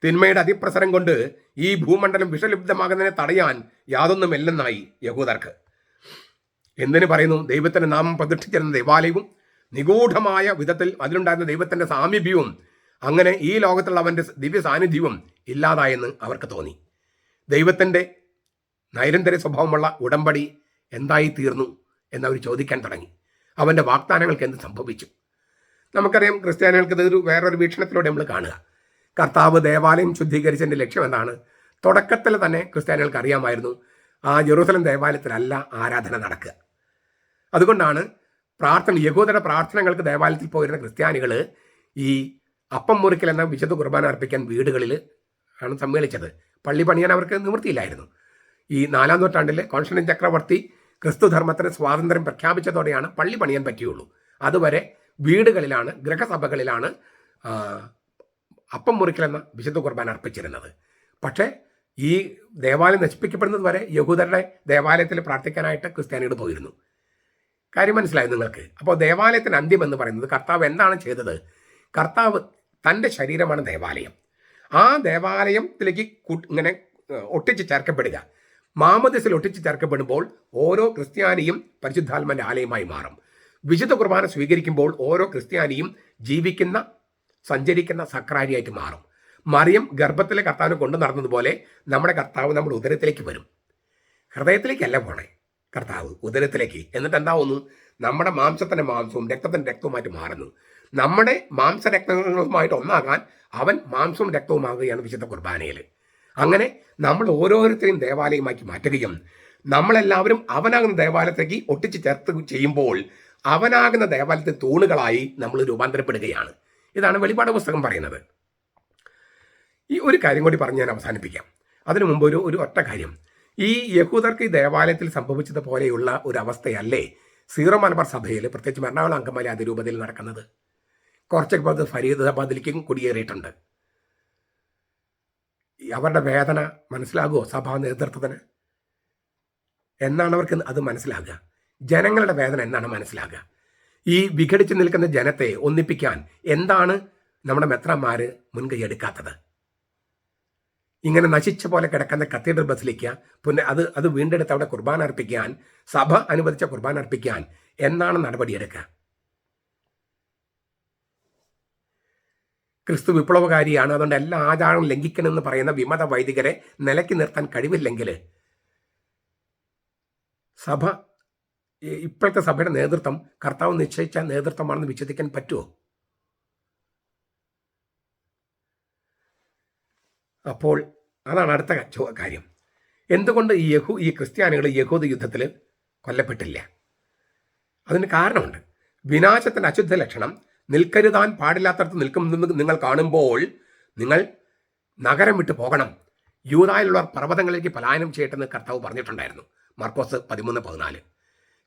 തിന്മയുടെ അതിപ്രസരം കൊണ്ട് ഈ ഭൂമണ്ഡലം വിഷലിപ്തമാകുന്നതിനെ തടയാൻ യാതൊന്നുമില്ലെന്നായി യഹൂദർക്ക്. എന്തിനു പറയുന്നു? ദൈവത്തിന്റെ നാമം പ്രതിഷ്ഠിച്ചിരുന്ന ദേവാലയവും നിഗൂഢമായ വിധത്തിൽ അതിലുണ്ടായിരുന്ന ദൈവത്തിന്റെ സാമീപ്യവും അങ്ങനെ ഈ ലോകത്തുള്ള അവന്റെ ദിവ്യ സാന്നിധ്യവും ഇല്ലാതായെന്ന് അവർക്ക് തോന്നി. ദൈവത്തിന്റെ നൈരന്തര്യ സ്വഭാവമുള്ള ഉടമ്പടി എന്തായി തീർന്നു എന്നവർ ചോദിക്കാൻ തുടങ്ങി. അവന്റെ വാഗ്ദാനങ്ങൾക്ക് എന്ത് സംഭവിച്ചു? നമുക്കറിയാം, ക്രിസ്ത്യാനികൾക്ക് ഇതൊരു വേറൊരു വീക്ഷണത്തിലൂടെ നമ്മൾ കാണുക. കർത്താവ് ദേവാലയം ശുദ്ധീകരിച്ചതിൻ്റെ ലക്ഷ്യം എന്താണ്? തുടക്കത്തിൽ തന്നെ ക്രിസ്ത്യാനികൾക്ക് അറിയാമായിരുന്നു, ആ ജെറൂസലം ദേവാലയത്തിലല്ല ആരാധന നടക്കുക. അതുകൊണ്ടാണ് യഹൂദരുടെ പ്രാർത്ഥനകൾക്ക് ദേവാലയത്തിൽ പോയിരുന്ന ക്രിസ്ത്യാനികൾ ഈ അപ്പം മുറിക്കൽ എന്ന വിശുദ്ധ കുർബാന അർപ്പിക്കാൻ വീടുകളിൽ ആണ് സമ്മേളിച്ചത്. പള്ളി പണിയാൻ അവർക്ക് നിവൃത്തിയില്ലായിരുന്നു. ഈ 4-ാം നൂറ്റാണ്ടിൽ കോൺസ്റ്റന്റൈൻ ചക്രവർത്തി ക്രിസ്തുധർമ്മത്തിന് സ്വാതന്ത്ര്യം പ്രഖ്യാപിച്ചതോടെയാണ് പള്ളി പണിയാൻ പറ്റുകയുള്ളൂ. അതുവരെ വീടുകളിലാണ്, ഗൃഹസഭകളിലാണ് അപ്പം മുറിക്കൽ എന്ന വിശുദ്ധ കുർബാന അർപ്പിച്ചിരുന്നത്. പക്ഷേ ഈ ദേവാലയം നശിപ്പിക്കപ്പെടുന്നത് വരെ യഹൂദരുടെ ദേവാലയത്തിൽ പ്രാർത്ഥിക്കാനായിട്ട് ക്രിസ്ത്യാനികൾ പോയിരുന്നു. കാര്യം മനസ്സിലായി നിങ്ങൾക്ക്? അപ്പോൾ ദേവാലയത്തിന് അന്ത്യം എന്ന് പറയുന്നത് കർത്താവ് എന്താണ് ചെയ്തത്? കർത്താവ് തൻ്റെ ശരീരമാണ് ദേവാലയം. ആ ദേവാലയത്തിലേക്ക് ഇങ്ങനെ ഒട്ടിച്ച് ചേർക്കപ്പെടുക, മാമോദീസയിൽ ഒട്ടിച്ച് ചേർക്കപ്പെടുമ്പോൾ ഓരോ ക്രിസ്ത്യാനിയും പരിശുദ്ധാത്മാവിന്റെ ആലയമായി മാറും. വിശുദ്ധ കുർബാന സ്വീകരിക്കുമ്പോൾ ഓരോ ക്രിസ്ത്യാനിയും ജീവിക്കുന്ന, സഞ്ചരിക്കുന്ന സക്രാരിയായിട്ട് മാറും. മറിയം ഗർഭത്തിലെ കർത്താവിനെ കൊണ്ടു നടന്നതുപോലെ നമ്മുടെ കർത്താവ് നമ്മുടെ ഉദരത്തിലേക്ക് വരും. ഹൃദയത്തിലേക്കല്ല പോണേ, കർത്താവ് ഉദരത്തിലേക്ക്. എന്നിട്ട് എന്താവുന്നു? നമ്മുടെ മാംസത്തിന്റെ മാംസവും രക്തത്തിന്റെ രക്തവുമായിട്ട് മാറുന്നു. നമ്മുടെ മാംസരക്തങ്ങളുമായിട്ട് ഒന്നാകാൻ അവൻ മാംസവും രക്തവുമാകുകയാണ് വിശുദ്ധ കുർബാനയിൽ. അങ്ങനെ നമ്മൾ ഓരോരുത്തരെയും ദേവാലയമാക്കി മാറ്റുകയും നമ്മളെല്ലാവരും അവനാകുന്ന ദേവാലയത്തേക്ക് ഒട്ടിച്ച് ചേർത്ത് ചെയ്യുമ്പോൾ അവനാകുന്ന ദേവാലയത്തെ തൂണുകളായി നമ്മൾ രൂപാന്തരപ്പെടുകയാണ്. ഇതാണ് വെളിപ്പാട് പുസ്തകം പറയുന്നത്. ഈ ഒരു കാര്യം കൂടി പറഞ്ഞ് ഞാൻ അവസാനിപ്പിക്കാം. അതിനു മുമ്പ് ഒരു ഒറ്റ കാര്യം. ഈ യഹൂദർക്ക് ഈ ദേവാലയത്തിൽ സംഭവിച്ചതുപോലെയുള്ള ഒരു അവസ്ഥയല്ലേ സീറോ മലബാർ സഭയിൽ, പ്രത്യേകിച്ച് എറണാകുളം അങ്കമാലി അതിരൂപതയിൽ നടക്കുന്നത്? കുറച്ചൊക്കെ ഫരീദാബാദിലേക്കും കുടിയേറിയിട്ടുണ്ട്. അവരുടെ വേദന മനസ്സിലാകുമോ സഭാ നേതൃത്വത്തിന്? എന്നാണ് അവർക്ക് അത് മനസ്സിലാകുക? ജനങ്ങളുടെ വേദന എന്നാണ് മനസ്സിലാകുക? ഈ വിഘടിച്ച് നിൽക്കുന്ന ജനത്തെ ഒന്നിപ്പിക്കാൻ എന്താണ് നമ്മുടെ മെത്രാന്മാർ മുൻകൈ എടുക്കാത്തത്? ഇങ്ങനെ നശിച്ച പോലെ കിടക്കുന്ന കത്തീഡ്രൽ ബസിലിക്ക പിന്നെ അത് വീണ്ടെടുത്ത് അവിടെ കുർബാന അർപ്പിക്കാൻ, സഭ അനുവദിച്ച കുർബാന അർപ്പിക്കാൻ എന്നാണ് നടപടിയെടുക്കുക? ക്രിസ്തു വിപ്ലവകാരിയാണ്, അതുകൊണ്ട് എല്ലാ ആചാരവും ലംഘിക്കണമെന്ന് പറയുന്ന വിമത വൈദികരെ നിലയ്ക്ക് നിർത്താൻ കഴിവില്ലെങ്കിൽ സഭ, ഇപ്പോഴത്തെ സഭയുടെ നേതൃത്വം കർത്താവ് നിശ്ചയിച്ച നേതൃത്വമാണെന്ന് വിശ്വസിക്കാൻ പറ്റുമോ? അപ്പോൾ അതാണ് അടുത്ത കാര്യം. എന്തുകൊണ്ട് ഈ ക്രിസ്ത്യാനികൾ യഹൂദ യുദ്ധത്തിൽ കൊല്ലപ്പെട്ടില്ല? അതിന് കാരണമുണ്ട്. വിനാശത്തിൻ്റെ അശുദ്ധ ലക്ഷണം നിൽക്കരുതാൻ പാടില്ലാത്തടത്ത് നിൽക്കുന്നത് നിങ്ങൾ കാണുമ്പോൾ നിങ്ങൾ നഗരം വിട്ടു പോകണം, യൂദായിലുള്ളവർ പർവ്വതങ്ങളിലേക്ക് പലായനം ചെയ്യട്ടെന്ന് കർത്താവ് പറഞ്ഞിട്ടുണ്ടായിരുന്നു. മാർക്കോസ് 13:14.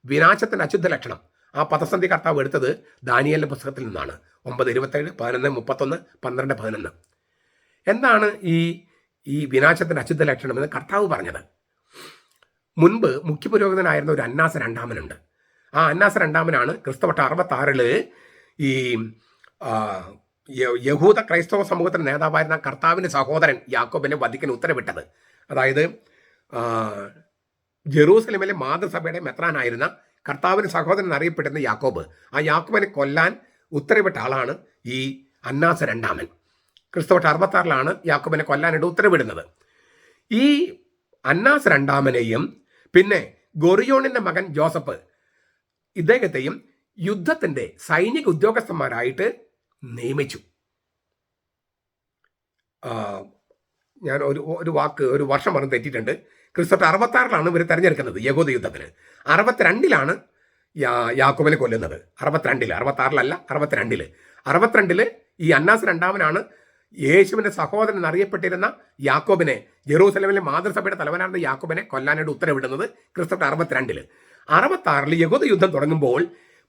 വിനാശത്തിൻ്റെ അശുദ്ധ ലക്ഷണം, ആ പദസന്ധി കർത്താവ് എടുത്തത് ദാനിയേലിന്റെ പുസ്തകത്തിൽ നിന്നാണ്. 9:27, 11:31, 12:11. എന്താണ് ഈ വിനാശത്തിൻ്റെ അശുദ്ധ ലക്ഷണം എന്ന് കർത്താവ് പറഞ്ഞത്? മുൻപ് മുഖ്യപുരോഹിതനായിരുന്ന ഒരു അന്നാസ് രണ്ടാമനുണ്ട്. ആ അന്നാസ് രണ്ടാമനാണ് ക്രിസ്തുവട്ട 66 ഈ യഹൂദ ക്രൈസ്തവ സമൂഹത്തിന്റെ നേതാവായിരുന്ന കർത്താവിൻ്റെ സഹോദരൻ യാക്കോബിനെ വധിക്കാൻ ഉത്തരവിട്ടത്. അതായത് ജെറൂസലേമിലെ മാതൃസഭയുടെ മെത്രാനായിരുന്ന കർത്താവിൻ്റെ സഹോദരൻ അറിയപ്പെട്ടിരുന്ന യാക്കോബ്, ആ യാക്കോബിനെ കൊല്ലാൻ ഉത്തരവിട്ട ആളാണ് ഈ അന്നാസ് രണ്ടാമൻ. ക്രിസ്തുവട്ട 66 യാക്കോബിനെ കൊല്ലാനായിട്ട് ഉത്തരവിടുന്നത്. ഈ അന്നാസ് രണ്ടാമനെയും പിന്നെ ഗൊറിയോണിന്റെ മകൻ ജോസഫ്, ഇദ്ദേഹത്തെയും യുദ്ധത്തിന്റെ സൈനിക ഉദ്യോഗസ്ഥന്മാരായിട്ട് നിയമിച്ചു. ഞാൻ ഒരു വർഷം പറഞ്ഞ് തെറ്റിയിട്ടുണ്ട്. ക്രിസ്തുവട്ട 66 ഇവർ തെരഞ്ഞെടുക്കുന്നത് യഹൂദ യുദ്ധത്തിന്. 62 യാക്കോബിനെ കൊല്ലുന്നത്. 66 62 ഈ അന്നാസ് രണ്ടാമനാണ് യേശുവിന്റെ സഹോദരൻ അറിയപ്പെട്ടിരുന്ന യാക്കോബിനെ, ജെറൂസലേമിലെ മാതൃസഭയുടെ തലവനായിരുന്ന യാക്കോബിനെ കൊല്ലാനായിട്ട് ഉത്തരവിടുന്നത് ക്രിസ്തുവട്ട 62. 66 യഹൂദ യുദ്ധം തുടങ്ങുമ്പോൾ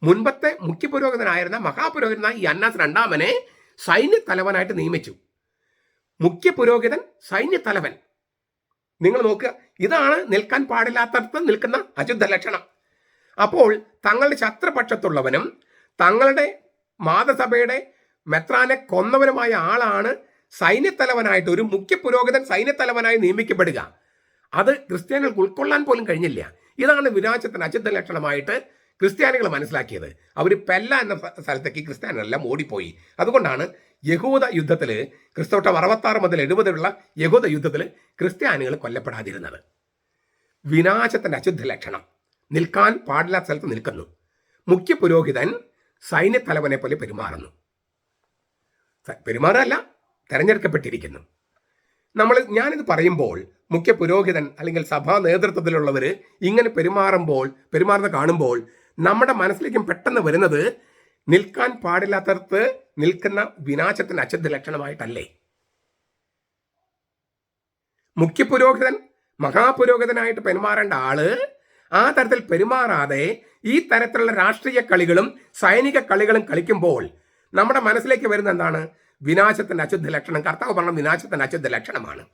മുൻപത്തെ മുഖ്യ പുരോഹിതനായിരുന്ന മഹാപുരോഹിതനായ ഈ അന്നാസ് രണ്ടാമനെ സൈന്യത്തലവനായിട്ട് നിയമിച്ചു. മുഖ്യ പുരോഹിതൻ സൈന്യത്തലവൻ. നിങ്ങൾ നോക്കുക, ഇതാണ് നിൽക്കാൻ പാടില്ലാത്തടത്ത് നിൽക്കുന്ന അശുദ്ധ ലക്ഷണം. അപ്പോൾ തങ്ങളുടെ ശത്രുപക്ഷത്തുള്ളവനും തങ്ങളുടെ മാതസഭയുടെ മെത്രാനെ കൊന്നവനുമായ ആളാണ് സൈന്യത്തലവനായിട്ട്, ഒരു മുഖ്യ പുരോഹിതൻ സൈന്യത്തലവനായി നിയമിക്കപ്പെടുക. അത് ക്രിസ്ത്യാനികൾക്ക് ഉൾക്കൊള്ളാൻ പോലും കഴിഞ്ഞില്ല. ഇതാണ് വിനാശത്തിന് അശുദ്ധ ലക്ഷണമായിട്ട് ക്രിസ്ത്യാനികൾ മനസ്സിലാക്കിയത്. അവർ പെല്ല എന്ന സ്ഥലത്തേക്ക് ക്രിസ്ത്യാനികളെല്ലാം ഓടിപ്പോയി. അതുകൊണ്ടാണ് യഹൂദ യുദ്ധത്തിൽ, ക്രിസ്തോട്ടം 66 മുതൽ 70 യഹൂദ യുദ്ധത്തിൽ ക്രിസ്ത്യാനികൾ കൊല്ലപ്പെടാതിരുന്നത്. വിനാശത്തിന്റെ അശുദ്ധ ലക്ഷണം. നിൽക്കാൻ പാടില്ലാത്ത സ്ഥലത്ത് നിൽക്കുന്നു. മുഖ്യ പുരോഹിതൻ സൈന്യത്തലവനെ പോലെ പെരുമാറുന്നു. പെരുമാറല്ല, തെരഞ്ഞെടുക്കപ്പെട്ടിരിക്കുന്നു. ഞാനിത് പറയുമ്പോൾ മുഖ്യ പുരോഹിതൻ അല്ലെങ്കിൽ സഭാ നേതൃത്വത്തിലുള്ളവർ ഇങ്ങനെ പെരുമാറുന്ന കാണുമ്പോൾ നമ്മുടെ മനസ്സിലേക്കും പെട്ടെന്ന് വരുന്നത് നിൽക്കാൻ പാടില്ലാത്തടത്ത് നിൽക്കുന്ന വിനാശത്തിന്റെ അശുദ്ധ ലക്ഷണമായിട്ടല്ലേ? മുഖ്യ പുരോഹിതൻ മഹാപുരോഹിതനായിട്ട് പെരുമാറേണ്ട ആള് ആ തരത്തിൽ പെരുമാറാതെ ഈ തരത്തിലുള്ള രാഷ്ട്രീയ കളികളും സൈനിക കളികളും കളിക്കുമ്പോൾ നമ്മുടെ മനസ്സിലേക്ക് വരുന്ന എന്താണ്? വിനാശത്തിന്റെ അശുദ്ധ ലക്ഷണം. കർത്താവ് പറഞ്ഞ വിനാശത്തിന്റെ അശുദ്ധ ലക്ഷണമാണ്.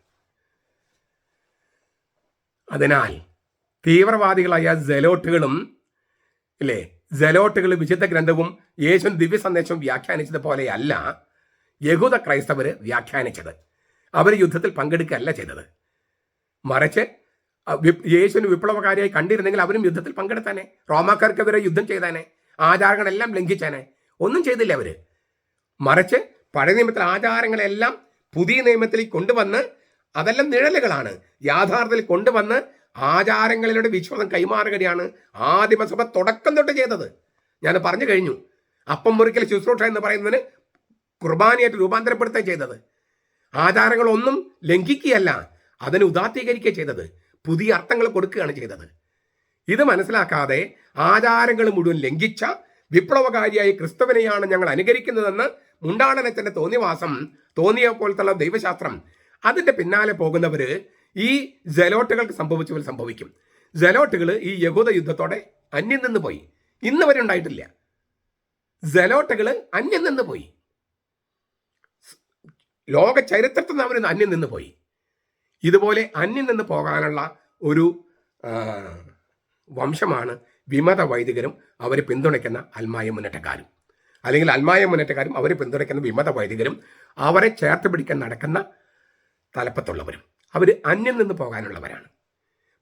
അതിനാൽ തീവ്രവാദികളായ ജലോട്ടുകളും വിശുദ്ധ ഗ്രന്ഥവും യേശുവിൻ ദിവ്യ സന്ദേശവും വ്യാഖ്യാനിച്ചത് പോലെയല്ല യഹൂദ ക്രൈസ്തവർ വ്യാഖ്യാനിച്ചത്. അവർ യുദ്ധത്തിൽ പങ്കെടുക്കുകയല്ല ചെയ്തത്. മറിച്ച് യേശുവിന് വിപ്ലവകാരിയായി കണ്ടിരുന്നെങ്കിൽ അവരും യുദ്ധത്തിൽ പങ്കെടുത്താനെ, റോമാക്കാർക്കെതിരെ യുദ്ധം ചെയ്താനെ, ആചാരങ്ങളെല്ലാം ലംഘിച്ചാനെ. ഒന്നും ചെയ്തില്ല അവര്. മറിച്ച് പഴയ നിയമത്തിലെ ആചാരങ്ങളെല്ലാം പുതിയ നിയമത്തിലേക്ക് കൊണ്ടുവന്ന്, അതെല്ലാം നിഴലുകളാണ്, യാഥാർത്ഥ്യത്തിൽ കൊണ്ടുവന്ന് ആചാരങ്ങളിലൂടെ വിശ്വാസം കൈമാറുകയാണ് ആദിമസഭ തുടക്കം തൊട്ട് ചെയ്തത്. ഞാൻ പറഞ്ഞു കഴിഞ്ഞു. അപ്പം മുറിക്കൽ ശുശ്രൂഷ എന്ന് പറയുന്നതിന് കുർബാനയായിട്ട് രൂപാന്തരപ്പെടുത്തുകയും ചെയ്തത്. ആചാരങ്ങളൊന്നും ലംഘിക്കുകയല്ല, അതിനെ ഉദാത്തീകരിക്കുകയും ചെയ്തത്, പുതിയ അർത്ഥങ്ങൾ കൊടുക്കുകയാണ് ചെയ്തത്. ഇത് മനസ്സിലാക്കാതെ ആചാരങ്ങൾ മുഴുവൻ ലംഘിച്ച വിപ്ലവകാരിയായി ക്രിസ്തുവിനെയാണ് ഞങ്ങൾ അനുകരിക്കുന്നതെന്ന് മുണ്ടാടനത്തിന്റെ തോന്നിയ പോലത്തുള്ള ദൈവശാസ്ത്രം, അതിന്റെ പിന്നാലെ പോകുന്നവര് ഈ ജലോട്ടുകൾക്ക് സംഭവിച്ച പോലെ സംഭവിക്കും. ജലോട്ടുകൾ ഈ യഹൂദ യുദ്ധത്തോടെ അന്യം നിന്ന് പോയി. ഇന്ന് വരെ ഉണ്ടായിട്ടില്ല. ജലോട്ടുകൾ അന്യം നിന്ന് പോയി. ലോക ചരിത്രത്തിൽ നിന്ന് അവർ അന്യം നിന്ന് പോയി. ഇതുപോലെ അന്യം നിന്ന് പോകാനുള്ള ഒരു വംശമാണ് വിമത വൈദികരും അവരെ പിന്തുണയ്ക്കുന്ന അൽമായ മുന്നേറ്റക്കാരും. അല്ലെങ്കിൽ അൽമായ മുന്നേറ്റക്കാരും അവരെ പിന്തുണയ്ക്കുന്ന വിമത വൈദികരും അവരെ ചേർത്ത് പിടിക്കാൻ നടക്കുന്ന തലപ്പത്തുള്ളവരും. അവർ അന്യം നിന്ന് പോകാനുള്ളവരാണ്.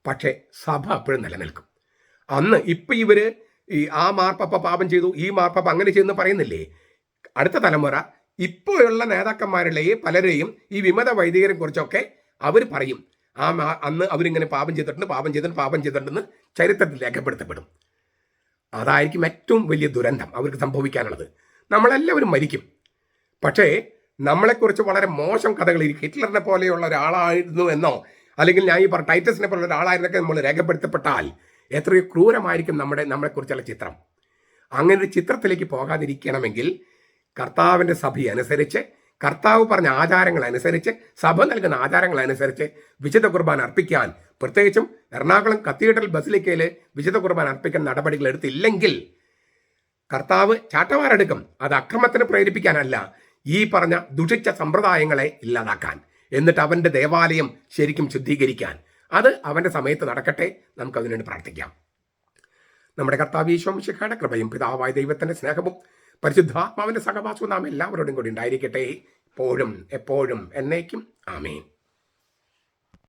പക്ഷേ സഭ അപ്പോഴും നിലനിൽക്കും. അന്ന് ഇപ്പം ഇവര് ആ മാർപ്പാപ്പ പാപം ചെയ്തു, ഈ മാർപ്പാപ്പ അങ്ങനെ ചെയ്തെന്ന് പറയുന്നില്ലേ? അടുത്ത തലമുറ ഇപ്പോഴുള്ള നേതാക്കന്മാരിലെയും പലരെയും ഈ വിമത വൈദികരെ കുറിച്ചൊക്കെ അവർ പറയും. അന്ന് അവരിങ്ങനെ പാപം ചെയ്തിട്ടുണ്ടെന്ന് ചരിത്രത്തിൽ രേഖപ്പെടുത്തപ്പെടും. അതായിരിക്കും ഏറ്റവും വലിയ ദുരന്തം അവർക്ക് സംഭവിക്കാനുള്ളത്. നമ്മളെല്ലാവരും മരിക്കും. പക്ഷേ നമ്മളെക്കുറിച്ച് വളരെ മോശം കഥകൾ, ഹിറ്റ്ലറിനെ പോലെയുള്ള ഒരാളായിരുന്നു എന്നോ അല്ലെങ്കിൽ ഞാൻ ഈ ടൈറ്റസിനെ പോലുള്ള ഒരാളായിരുന്നൊക്കെ നമ്മൾ രേഖപ്പെടുത്തപ്പെട്ടാൽ എത്രയോ ക്രൂരമായിരിക്കും നമ്മളെക്കുറിച്ചുള്ള ചിത്രം. അങ്ങനെ ഒരു ചിത്രത്തിലേക്ക് പോകാതിരിക്കണമെങ്കിൽ കർത്താവിൻ്റെ സഭ അനുസരിച്ച്, കർത്താവ് പറഞ്ഞ ആചാരങ്ങൾ അനുസരിച്ച്, സഭ നൽകുന്ന ആചാരങ്ങൾ അനുസരിച്ച് വിശുദ്ധ കുർബാന അർപ്പിക്കാൻ, പ്രത്യേകിച്ചും എറണാകുളം കത്തീഡ്രൽ ബസിലിക്കയിൽ വിശുദ്ധ കുർബാന അർപ്പിക്കാൻ നടപടികൾ എടുത്തില്ലെങ്കിൽ കർത്താവ് ചാട്ടവാറെടുക്കും. അത് അക്രമത്തിന് പ്രേരിപ്പിക്കാനല്ല, ഈ പറഞ്ഞ ദുഷിച്ച സമ്പ്രദായങ്ങളെ ഇല്ലാതാക്കാൻ, എന്നിട്ട് അവൻ്റെ ദേവാലയം ശരിക്കും ശുദ്ധീകരിക്കാൻ. അത് അവൻ്റെ സമയത്ത് നടക്കട്ടെ. നമുക്കതിനുവേണ്ടി പ്രാർത്ഥിക്കാം. നമ്മുടെ കർത്താവ് ഈശോ മിശിഹായുടെ കൃപയും പിതാവായ ദൈവത്തിൻ്റെ സ്നേഹവും പരിശുദ്ധാത്മാവിൻ്റെ സഹവാസവും നാം എല്ലാവരോടും കൂടി ഉണ്ടായിരിക്കട്ടെ, എപ്പോഴും എന്നേക്കും. ആമേൻ.